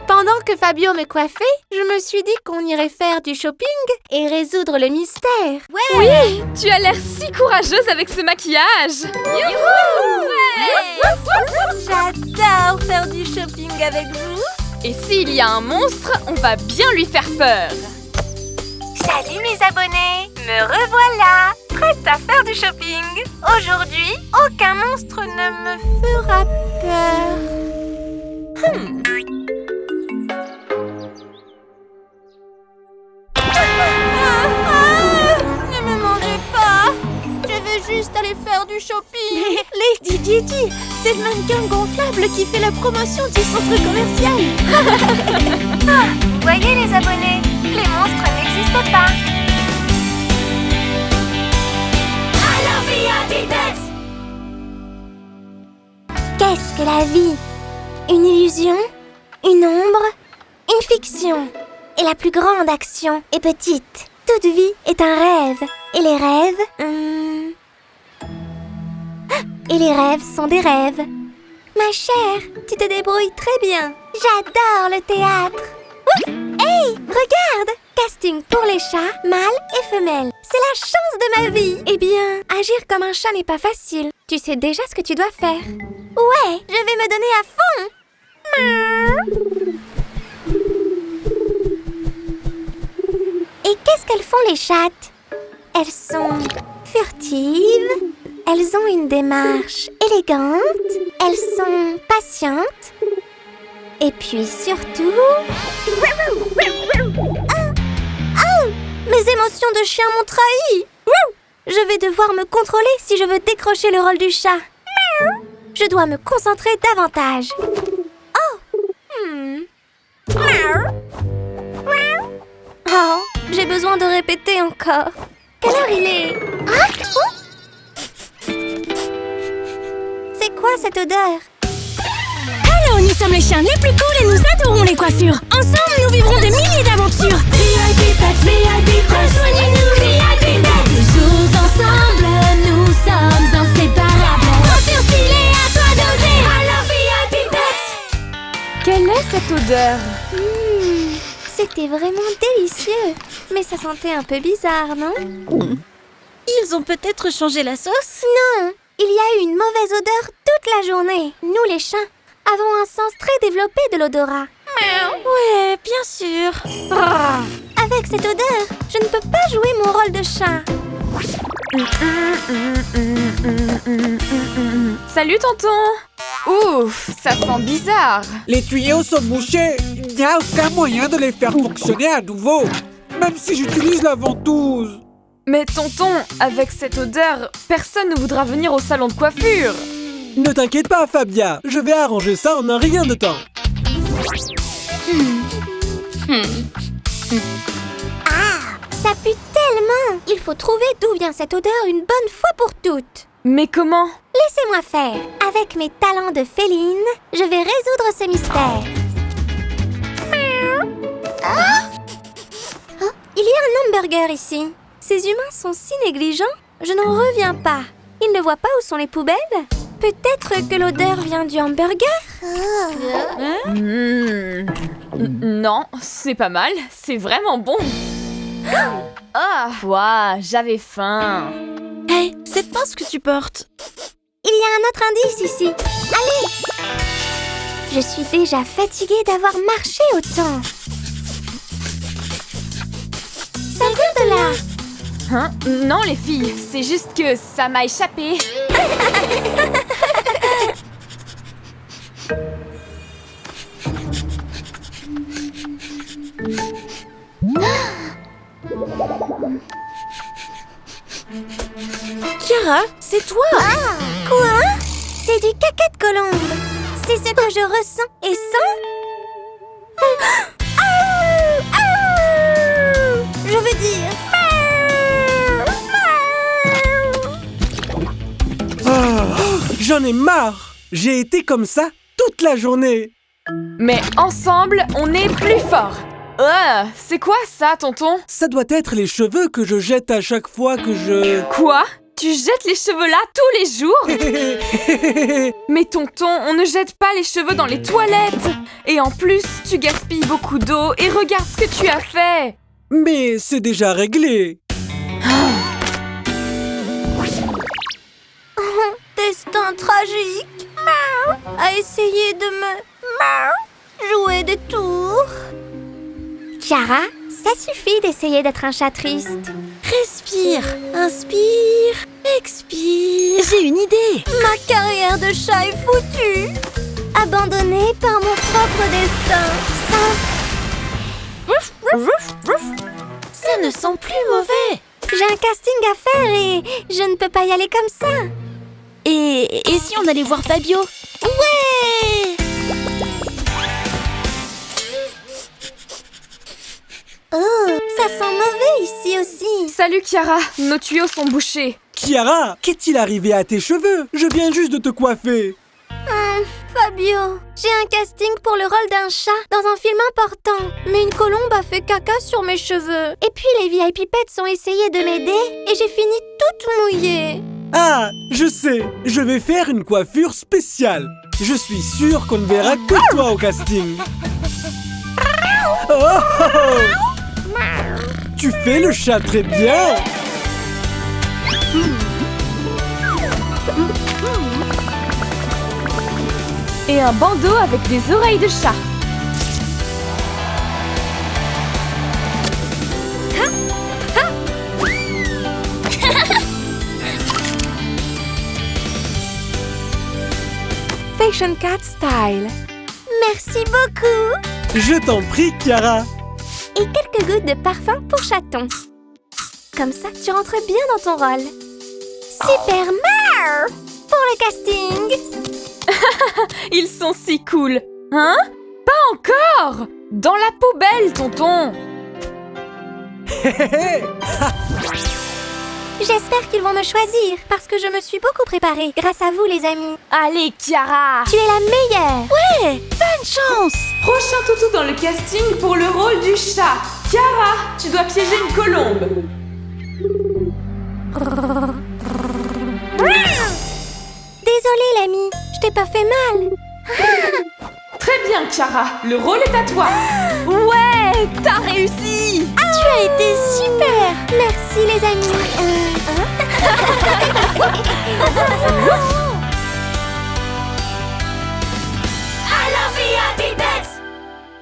Pendant que Fabio me coiffait, je me suis dit qu'on irait faire du shopping et résoudre le mystère. Oui, tu as l'air si courageuse avec ce maquillage. J'adore faire du shopping avec vous. Et s'il y a un monstre, on va bien lui faire peur. Salut mes abonnés, me revoilà, prête à faire du shopping. Aujourd'hui, aucun monstre ne me Fera peur. Ne me mangez pas. Je veux juste aller faire du shopping. Lady Gigi, c'est le mannequin gonflable qui fait la promotion du centre commercial. Voyez les abonnés, les monstres n'existent pas. Qu'est-ce que la vie? Une illusion? Une ombre? Une fiction? Et la plus grande action est petite. Toute vie est un rêve. Et les rêves... Et les rêves sont des rêves. Ma chère, tu te débrouilles très bien. J'adore le théâtre. Ouf! Hey, regarde! Casting pour les chats, mâles et femelles. C'est la chance de ma vie. Eh bien, agir comme un chat n'est pas facile. Tu sais déjà ce que tu dois faire. Ouais, je vais me donner à fond. Et qu'est-ce qu'elles font les chattes? Elles sont furtives, elles ont une démarche élégante, elles sont patientes. Et puis surtout... Mes émotions de chien m'ont trahi. Je vais devoir me contrôler si je veux décrocher le rôle du chat. Je dois me concentrer davantage. Oh, j'ai besoin de répéter encore. Quelle heure il est? C'est quoi cette odeur? Hello, nous sommes les chiens les plus cool et nous adorons les coiffures. Ensemble, nous vivrons des milliers d'aventures. VIP Pets, VIP, rejoignez-nous, VIP Pets. Toujours ensemble, nous sommes inséparables. Coiffure stylée, à toi d'oser. Alors VIP Pets. Quelle est cette odeur? C'était vraiment délicieux. Mais ça sentait un peu bizarre, non? Ils ont peut-être changé la sauce? Non, il y a eu une mauvaise odeur toute la journée. Nous, les chats, avons un sens très développé de l'odorat. Ouais, bien sûr. Avec cette odeur, je ne peux pas jouer mon rôle de chat. Salut tonton. Ouf, ça sent bizarre. Les tuyaux sont bouchés. Il n'y a aucun moyen de les faire fonctionner à nouveau. Même si j'utilise la ventouse. Mais tonton, avec cette odeur, personne ne voudra venir au salon de coiffure. Ne t'inquiète pas, Fabia, je vais arranger ça en un rien de temps. Ça pue tellement! Il faut trouver d'où vient cette odeur une bonne fois pour toutes. Mais comment? Laissez-moi faire. Avec mes talents de féline, je vais résoudre ce mystère. Oh, il y a un hamburger ici. Ces humains sont si négligents, je n'en reviens pas. Ils ne voient pas où sont les poubelles? Peut-être que l'odeur vient du hamburger? Non, c'est pas mal, c'est vraiment bon. Ah, ouah, j'avais faim. Hey, c'est pas ce que tu portes. Il y a un autre indice ici. Allez! Je suis déjà fatiguée d'avoir marché autant. Ça vient de là. Hein? Non les filles, c'est juste que ça m'a échappé. Chiara, c'est toi! Quoi? C'est du caca de colombe. C'est ce que je ressens et sens? Je veux dire... J'en ai marre! J'ai été comme ça toute la journée. Mais ensemble, on est plus fort. C'est quoi ça, tonton? Ça doit être les cheveux que je jette à chaque fois que je... Quoi? Tu jettes les cheveux là tous les jours? Mais tonton, on ne jette pas les cheveux dans les toilettes. Et en plus, tu gaspilles beaucoup d'eau et regarde ce que tu as fait. Mais c'est déjà réglé. Destin tragique. A essayé de me jouer des tours. Chiara, ça suffit d'essayer d'être un chat triste. Respire, inspire, expire. J'ai une idée. Ma carrière de chat est foutue. Abandonnée par mon propre destin. Ça ne sent plus mauvais. J'ai un casting à faire et je ne peux pas y aller comme ça. Et si on allait voir Fabio? Ouais! Oh, ça sent mauvais ici aussi. Salut Chiara, nos tuyaux sont bouchés. Chiara, qu'est-il arrivé à tes cheveux? Je viens juste de te coiffer. Fabio, j'ai un casting pour le rôle d'un chat dans un film important. Mais une colombe a fait caca sur mes cheveux. Et puis les vieilles pipettes ont essayé de m'aider et j'ai fini toute mouillée. Ah, je sais, je vais faire une coiffure spéciale. Je suis sûre qu'on ne verra que toi au casting. Oh, oh, oh. Tu fais le chat très bien. Et un bandeau avec des oreilles de chat. Fashion Cat Style. Merci beaucoup. Je t'en prie, Chiara. Et quelques gouttes de parfum pour chaton. Comme ça, tu rentres bien dans ton rôle. Super Mar pour le casting. Ils sont si cool. Hein? Pas encore! Dans la poubelle, tonton. J'espère qu'ils vont me choisir parce que je me suis beaucoup préparée grâce à vous, les amis. Allez, Chiara. Tu es la meilleure. Ouais, bonne chance. Prochain toutou dans le casting pour le rôle du chat. Chiara, tu dois piéger une colombe. Désolée, l'ami. Je t'ai pas fait mal. Très bien, Chiara. Le rôle est à toi. Ouais, t'as réussi. Tu as été super. Merci, les amis.